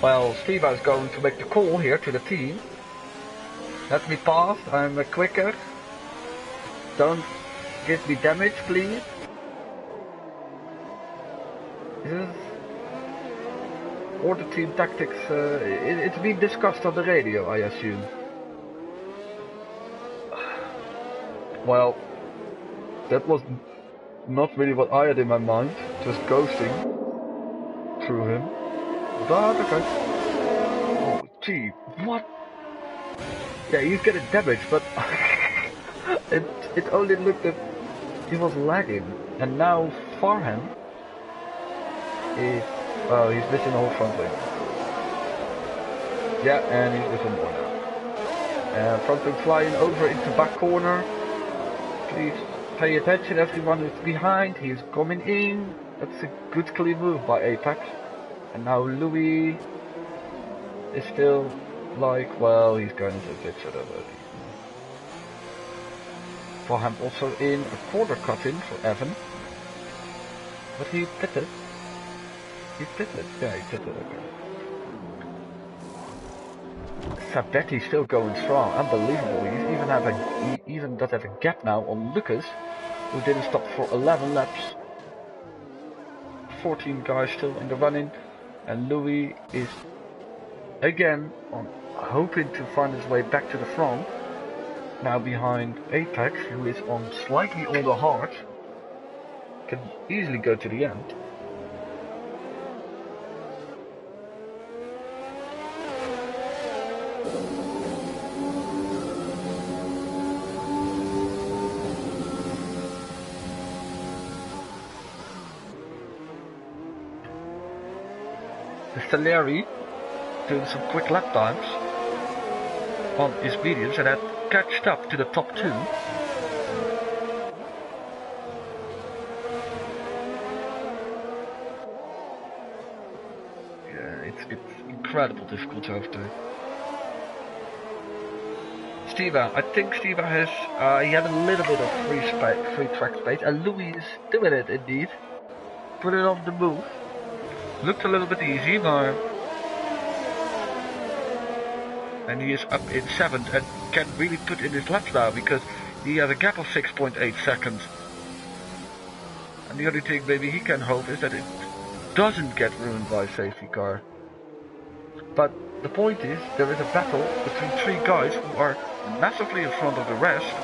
Well, Steve is going to make the call here to the team. Let me pass, I'm quicker. Don't give me damage, please. Or the team tactics, it's been discussed on the radio, I assume. Well, that was not really what I had in my mind, just ghosting through him. But okay. Oh, gee, what? Yeah, he's getting damage, but it only looked that he was lagging. And now Farhan is... Oh, he's missing the whole front wing. Yeah, and he's missing more now. Front wing flying over into back corner. Please pay attention, everyone is behind. He's coming in. That's a good clean move by Apex. And now Louis is still like, well, he's going into the pit, so don't worry. Farhan also in a quarter cut in for Evan. But he pitted. He pitted? Yeah, he pitted, okay. Sabetti still going strong, unbelievable. He even does have a gap now on Lucas, who didn't stop for 11 laps. 14 guys still in the running, and Louis is again hoping to find his way back to the front. Now behind Apex, who is on slightly older hard, can easily go to the end. Salieri doing some quick lap times on his mediums and had catched up to the top 2. Yeah, it's incredible difficult to overtake. Steva, I think Steva has he had a little bit of free track space, and Louis is doing it indeed. Put it on the move. Looked a little bit easy, but... And he is up in 7th and can really put in his laps now because he has a gap of 6.8 seconds. And the only thing maybe he can hope is that it doesn't get ruined by a safety car. But the point is, there is a battle between 3 guys who are massively in front of the rest.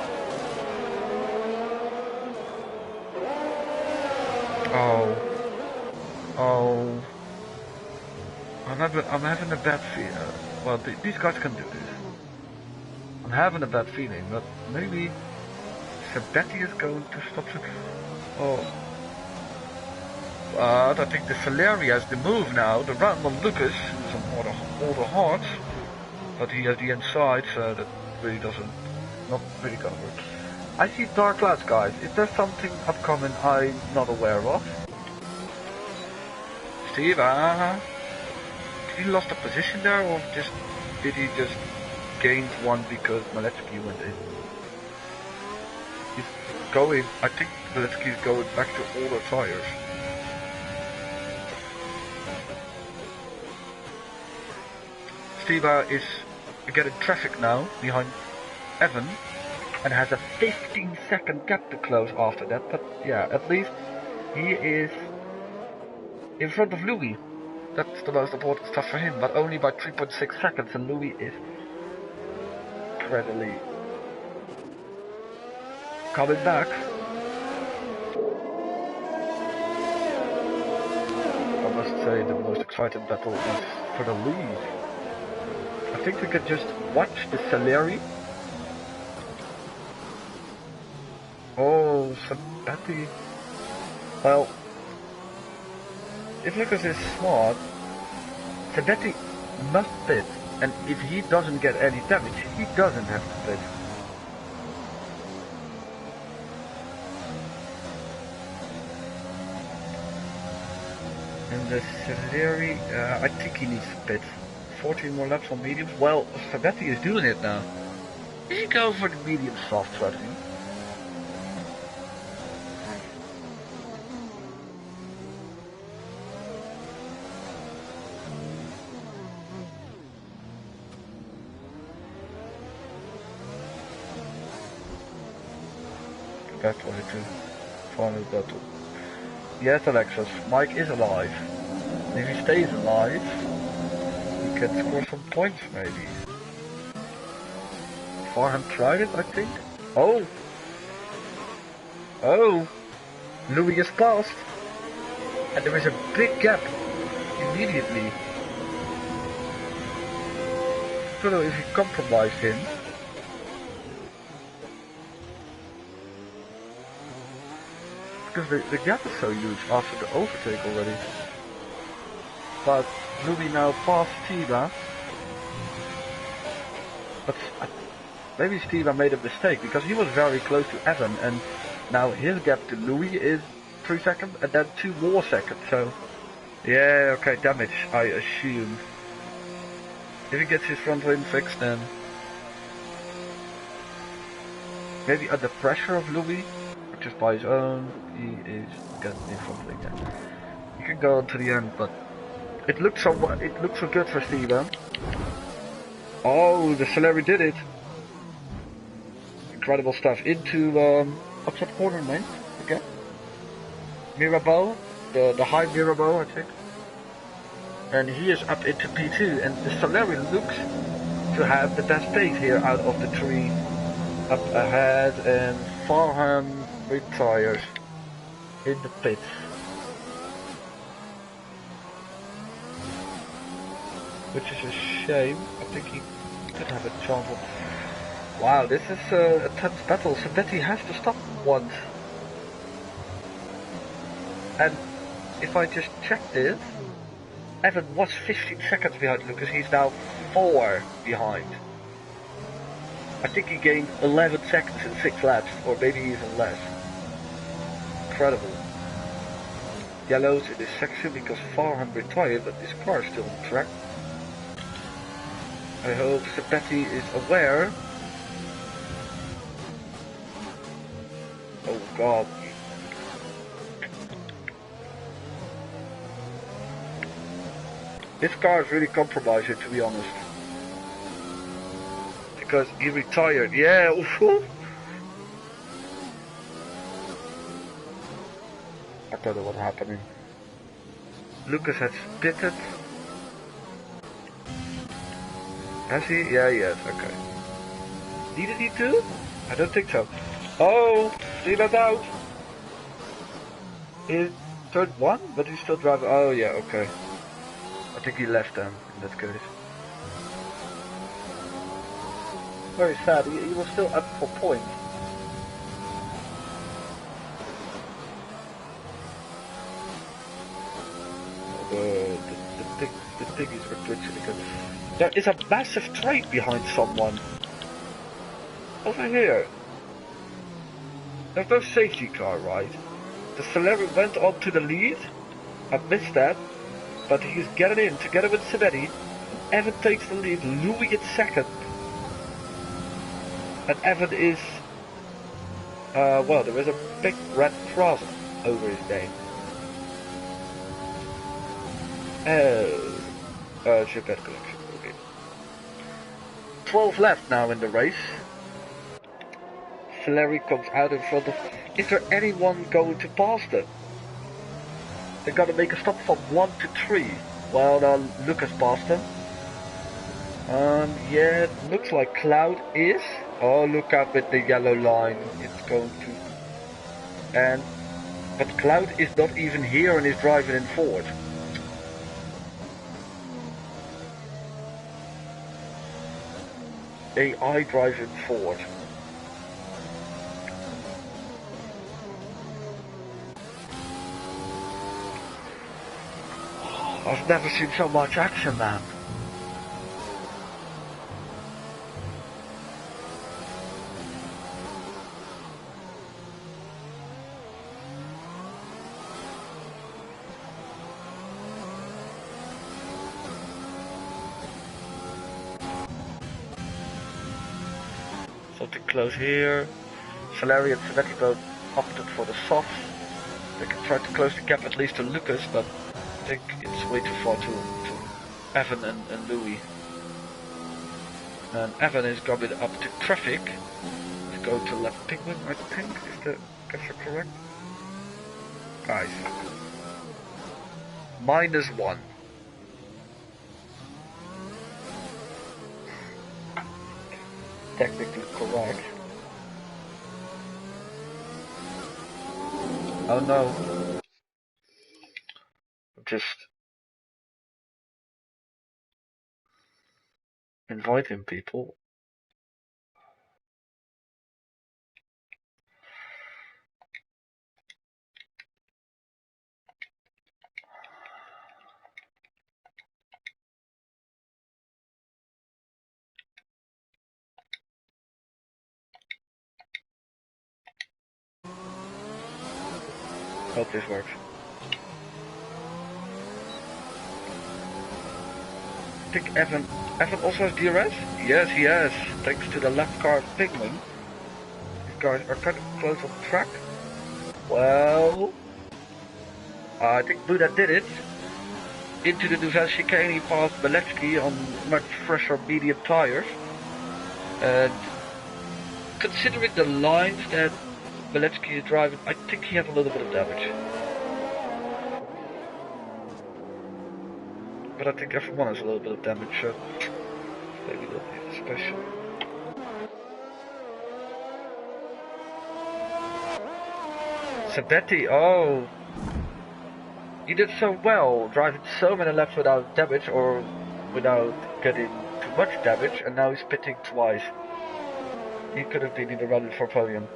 Oh, I'm having a bad feeling. Well, these guys can do this. I'm having a bad feeling, but maybe Sabetti is going to stop. Oh, I think the Salieri has the move now. The run on Lucas, some older hearts. but he has the inside, so that really doesn't, not really gonna work. I see dark clouds, guys. Is there something upcoming I'm not aware of? Steve, did he lost a position there, or did he just gain one because Maletsky went in? He's going, I think Maletsky is going back to older tires. Steve is getting traffic now behind Evan and has a 15-second gap to close after that, but yeah, at least he is in front of Louis. That's the most important stuff for him, but only by 3.6 seconds, and Louis is incredibly coming back. I must say the most exciting battle is for the lead. I think we could just watch the Saleri. Oh, Sabatti. Well, if Lucas is smart, Sabatti must pit, and if he doesn't get any damage, he doesn't have to pit. And the Saleri, I think he needs to pit. 14 more laps on mediums. Well, Sabatti is doing it now. Is he going for the medium soft strategy? Back on the final battle. Yes, Alexis, Mike is alive. And if he stays alive, he can score some points maybe. Farham tried it, I think. Oh! Oh! Louis is passed! And there is a big gap immediately. I don't know if he compromised him. Because the gap is so huge after the overtake already. But Louis now passed Steva. But maybe Steva made a mistake because he was very close to Evan, and now his gap to Louis is 3 seconds and then 2 more seconds. So yeah, okay, damage I assume. If he gets his front wing fixed, then maybe under pressure of Louis. Just by his own, he is getting in front again. He can go on to the end, but it looks so good for Steven. Oh, the Celery did it! Incredible stuff. Into what's that corner name again? Mirabeau, the high Mirabeau, I think. And he is up into P2, and the Celery looks to have the best pace here out of the 3 up ahead, and Farham retires in the pits. Which is a shame. I think he could have a chance of... Wow, this is a tense battle. Sabatti has to stop once. And if I just check this, Evan was 15 seconds behind Lucas. He's now 4 behind. I think he gained 11 seconds in 6 laps, or maybe even less. Incredible. Yellows in this section because Farham retired, but this car is still on track. I hope Sabatti is aware. Oh god. This car is really compromising, to be honest. Because he retired, yeah. I don't know what's happening. Lucas has pitted. Has he? Yeah, yes, okay. Needed he to? I don't think so. Oh, see that out. He turned 1, but he's still driving. Oh yeah, okay. I think he left them in that case. Very sad, he was still up for points. The piggies were glitching against There is a massive train behind someone. Over here. There's no safety car, right? The Celery went on to the lead. I missed that. But he's getting in together with Civetti. Evan takes the lead. Louis in second. And Evan is... well, there is a big red cross over his name. Chevette collection. Okay. 12 left now in the race. Celery comes out in front of... Is there anyone going to pass them? They gotta make a stop from 1 to 3. Well, now Lucas passed them. Yeah, it looks like Cloud is. Oh, look out with the yellow line. It's going to... But Cloud is not even here and is driving in forward. AI driving forward. I've never seen so much action, man. Something close here. Celery and Civetti both opted for the soft. They can try to close the gap at least to Lucas, but I think it's way too far to Evan and Louis. And Evan is coming up to traffic. He's going to left Penguin, I think, is the guess correct? Guys. -1. Technically correct. Oh no. Just inviting people. Hope this works. I think Evan also has DRS? Yes, he has. Thanks to the left car of Pigman. These guys are kind of close on track. Well, I think Buddha did it. Into the Nouvelle chicane, he passed Beletsky on much fresher medium tires. And considering the lines that Beletsky is driving, I think he has a little bit of damage. But I think everyone has a little bit of damage, so maybe not anything special. Civetti, oh! He did so well, driving so many laps without damage, or without getting too much damage, and now he's pitting twice. He could have been in the running for podium.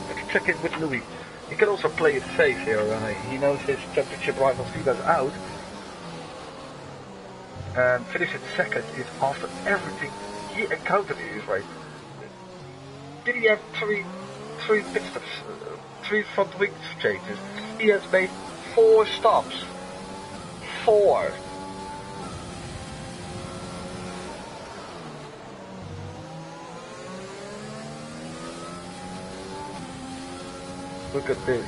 Let's check in with Louis. He can also play it safe here. He knows his championship rival Viva's out. And finishing second is after everything he encountered in his race. Did he have three pit stops? 3 front wing changes. He has made 4 stops. 4. Look at this.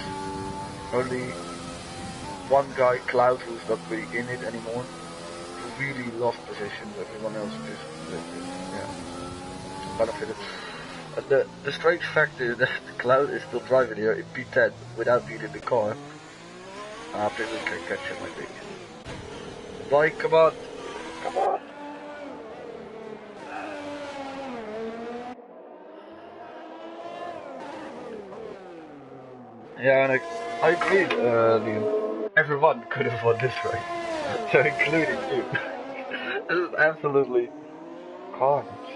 Only one guy, Cloud, who's not really in it anymore, who really lost positions. Everyone else just benefited. The strange fact is that Cloud is still driving here in P10 without being in the car. People can catch him, I think. Like, come on! Come on! Yeah, and I agree, Liam. Everyone could have won this race. So including you. This is absolutely carnage.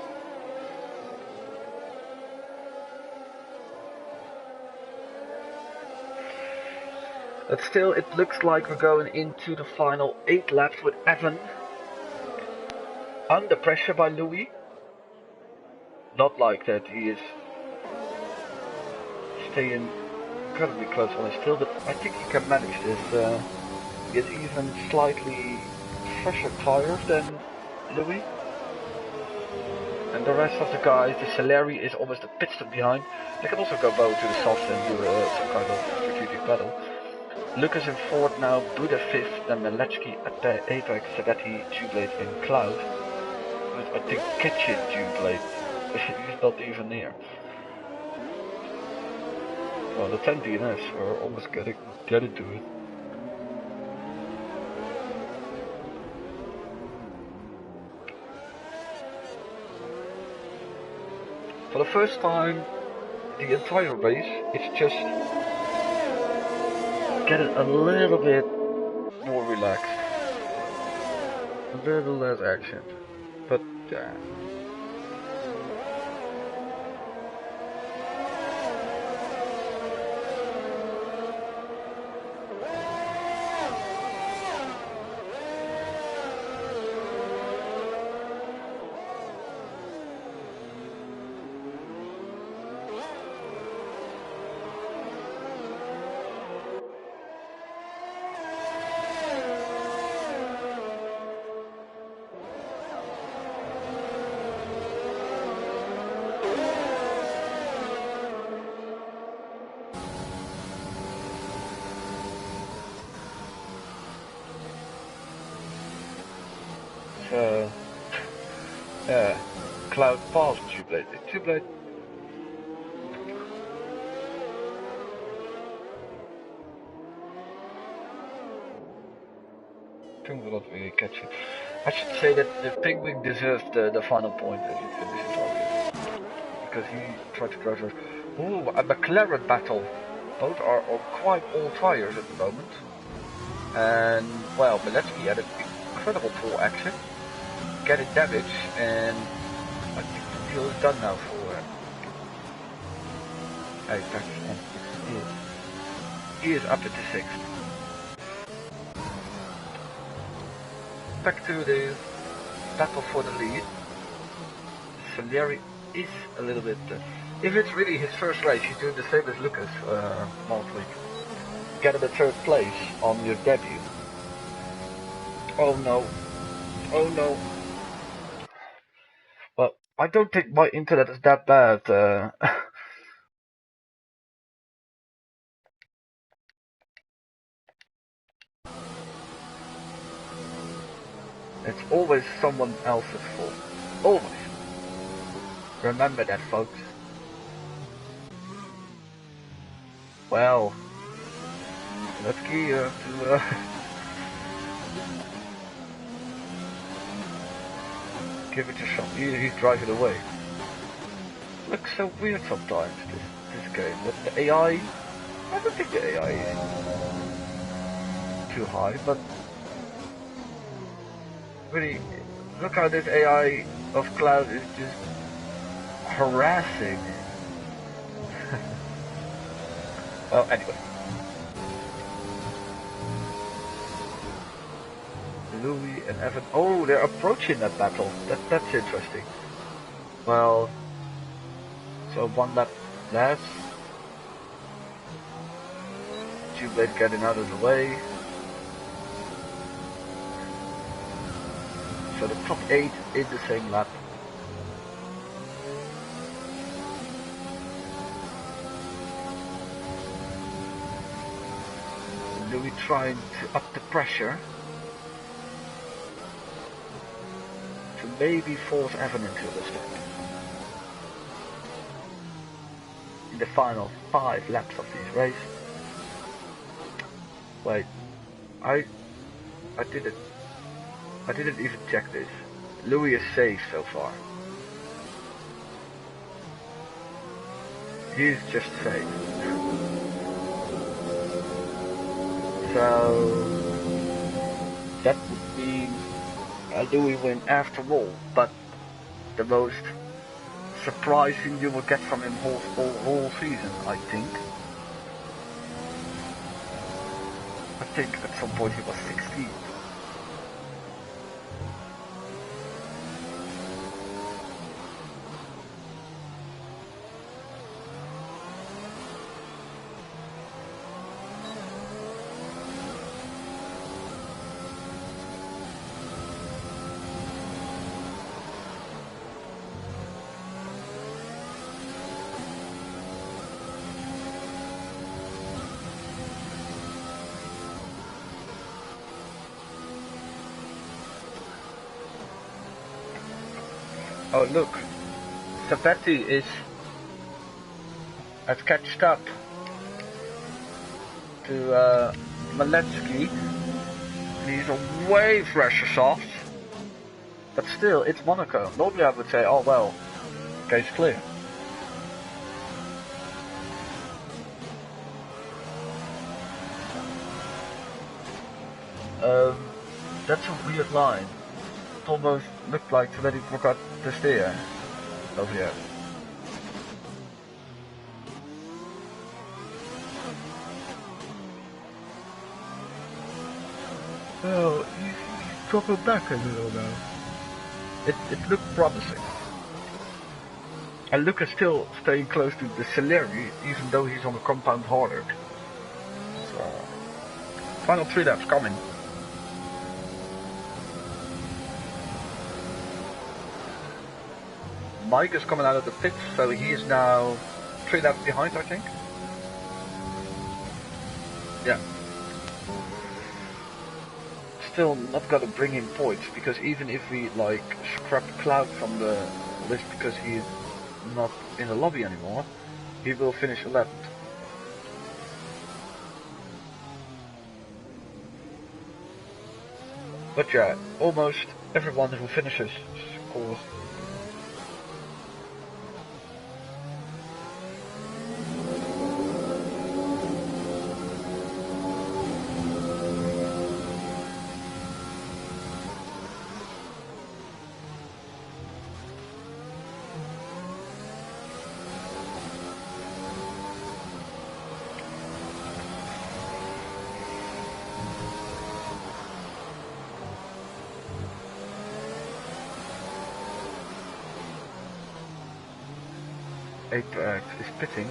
But still, it looks like we're going into the final 8 laps with Evan under pressure by Louis. Not like that he is staying incredibly close on his tail, but I think he can manage this. He has even slightly fresher tires than Louis. And the rest of the guys, the Saleri is almost a pit stop behind. They can also go both to the soft and do some kind of strategic battle. Lucas in 4th now, Buddha 5th, then Melechki, Apex, Sadetti, Jublade in Cloud. With I think catching Jublade. He's not even near. Well, the 10 DNS are almost getting to it. For the first time, the entire race, it's just getting a little bit more relaxed. A little less action. But, yeah. Yeah, Cloud passed Jublade. Jublade. Penguin will not really catch it. I should say that the Penguin deserved the final point as he finished his target. Because he tried to drive her. Ooh, a McLaren battle. Both are on quite all tires at the moment. And, well, Melechki had an incredible pull action. Getting damage, and I think the deal is done now for Apex, and he is up at the 6th. Back to the battle for the lead. Salieri is a little bit... if it's really his first race, he's doing the same as Lucas last week. Getting the 3rd place on your debut. Oh no. Oh no. Well, I don't think my internet is that bad. It's always someone else's fault. Always. Remember that, folks. Well, let's key to give it a shot. He's driving away. Looks so weird sometimes, this game. But the AI, I don't think the AI is too high, but really, look how this AI of Cloud is just harassing. Well, anyway. Louis and Evan. Oh, they're approaching that battle. That's interesting. Well, so 1 lap less. Jublade getting out of the way. So the top 8 in the same lap. Louis trying to up the pressure to maybe force Evan into the step. In the final 5 laps of this race. Wait, I didn't even check this. Louis is safe so far. He's just safe. So that would mean a Louis win after all, but the most surprising you will get from him whole season, I think. I think at some point he was 16. Oh look, Savetti has catched up to Maletsky. He's a way fresher soft, but still, it's Monaco. Normally I would say, oh well, case clear. That's a weird line. It almost looked like somebody forgot to steer over here. Oh, he's dropping back a little now. It looked promising. And Luke is still staying close to the Saleri, even though he's on a compound harder. So, final 3 laps coming. Mike is coming out of the pits, so he is now 3 laps behind, I think. Yeah. Still not gonna bring in points, because even if we like scrap Cloud from the list because he is not in the lobby anymore, he will finish 11th. But yeah, almost everyone who finishes scores. Apex is pitting.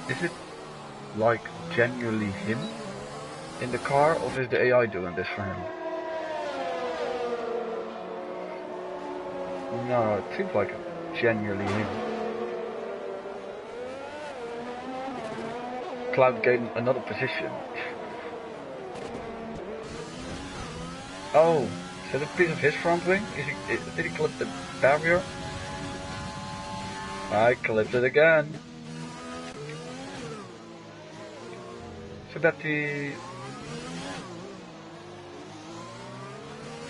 Is it like genuinely him in the car, or is the AI doing this for him? No, it seems like genuinely him. Cloud gained another position. Oh, is that a piece of his front wing? Did he clip the barrier? I clipped it again. So that he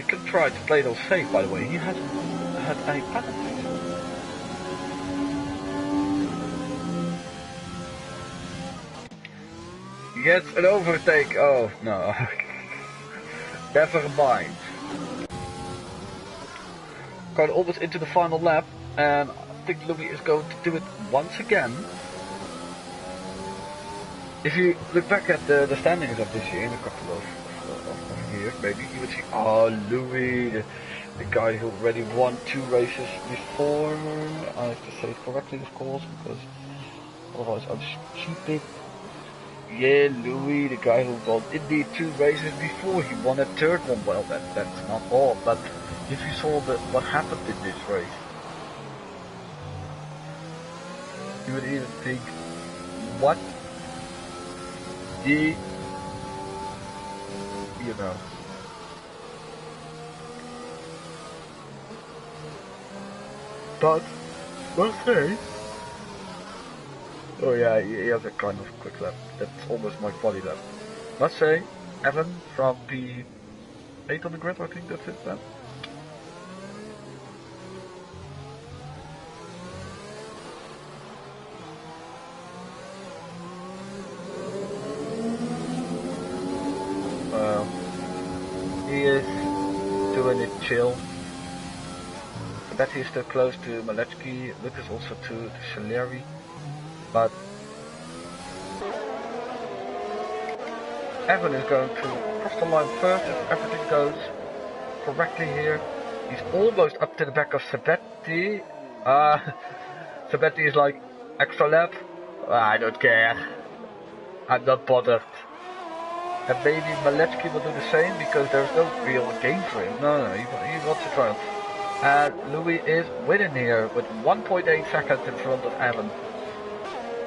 can try to play those safe, by the way. He hasn't had any penalties. He gets an overtake. Oh no. Never mind. Got almost into the final lap, and I think Louis is going to do it once again. If you look back at the standings of this year, in a couple of years, maybe you would see, oh, Louis, the guy who already won 2 races before. I have to say it correctly, of course, because otherwise I'm stupid. Yeah, Louis, the guy who won indeed 2 races before, he won a 3rd one. Well, that's not all, but if you saw what happened in this race, you would even think, what the, you know. But, okay. Oh yeah, he has a kind of quick lap. That's almost my quali lap. Must say, Evan from P8 on the grid, I think that's it then. He is doing it chill. Betty is still close to Maletsky, Luke is also to Saleri, but Evan is going to cross the line first if everything goes correctly here. He's almost up to the back of Sabetti. Sabetti is like, extra lap? I don't care. I'm not bothered. And maybe Maletsky will do the same because there's no real game for him. No, he wants to triumph. And Louis is winning here with 1.8 seconds in front of Evan.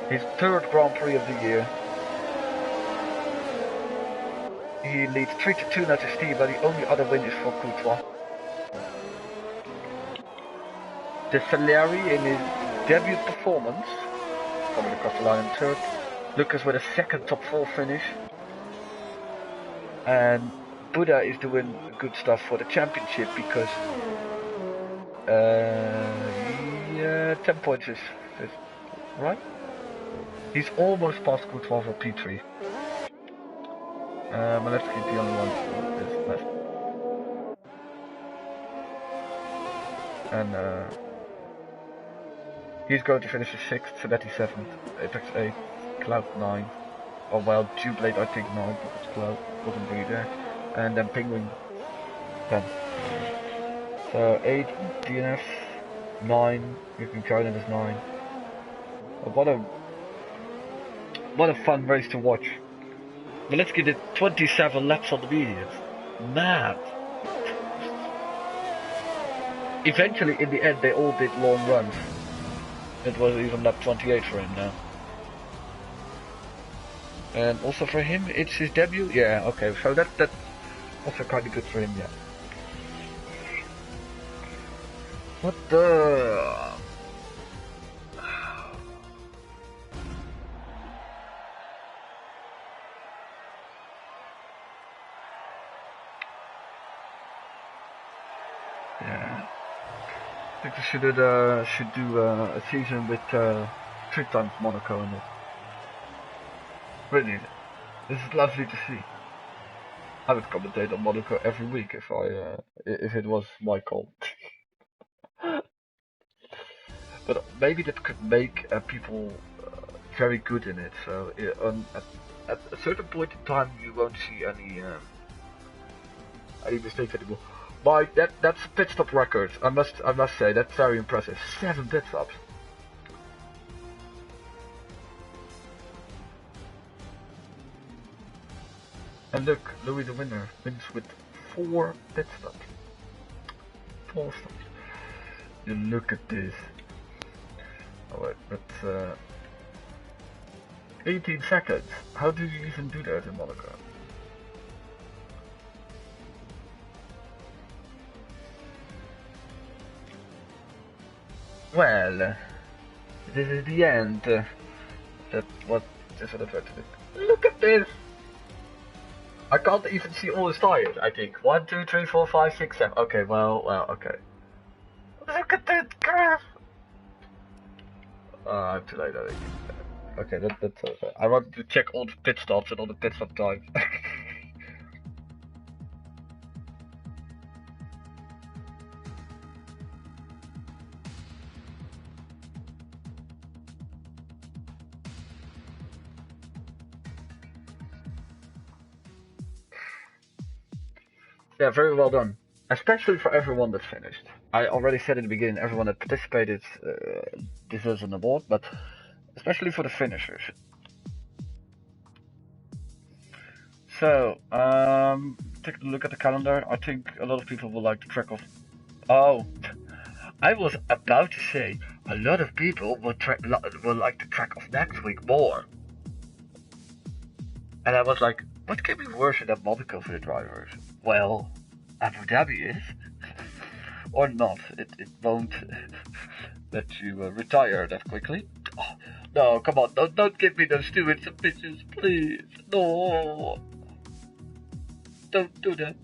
His third Grand Prix of the year. He leads 3-2 now to Steve, but the only other win is for Courtois. De Salieri in his debut performance, coming across the line in third. Lucas with a second top 4 finish. And Buddha is doing good stuff for the championship because 10 points is right. He's almost past Courtois for P3. But let's keep the only one who is left. And he's going to finish 6th, Sabetti 7th, Apex 8th, Cloud 9. Oh well, Jublade I think 9 because Cloud wasn't really there. And then Penguin 10. So 8, DNF 9, we've been counting as 9. What a fun race to watch. But let's get it 27 laps on the mediums. Mad. Eventually, in the end, they all did long runs. It was even lap 28 for him now. And also for him, it's his debut? Yeah, okay, so that's also kind of good for him, yeah. What the... Yeah. I think we should do a season with 3 times Monaco in it. Really, this is lovely to see. I would commentate on Monaco every week if it was my call. But maybe that could make people very good in it. So at a certain point in time, you won't see any mistakes anymore. But that's a pit stop record. I must say that's very impressive. 7 pit stops. And look, Louis the winner wins with 4 pit stops. 4 stops. You look at this. Oh wait, that's 18 seconds. How do you even do that in Monaco? Well, this is the end. That's what I tried to do. Look at this! I can't even see all his tires, I think. 1, 2, 3, 4, 5, 6, 7. Okay, well, okay. Look at that graph! I'm too late, I think. Okay, that's okay. I wanted to check all the pit stops and all the pit stop times. Yeah, very well done. Especially for everyone that finished. I already said in the beginning, everyone that participated deserves an award, but especially for the finishers. So, take a look at the calendar. I think a lot of people will like the track of... Oh, I was about to say, a lot of people will like the track of next week more. And I was like, what can be worse than Monaco for the drivers? Well, Abu Dhabi is. Or not. It won't let you retire that quickly. Oh, no, come on, don't give me those stupid submissions, please. No. Don't do that.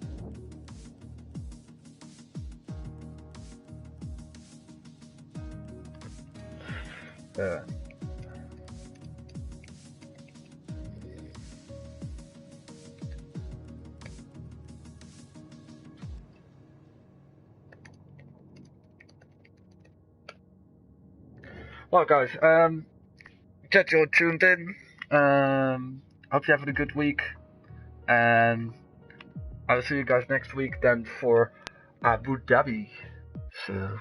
Well, guys, glad you're tuned in. Hope you're having a good week. and I will see you guys next week then for Abu Dhabi. So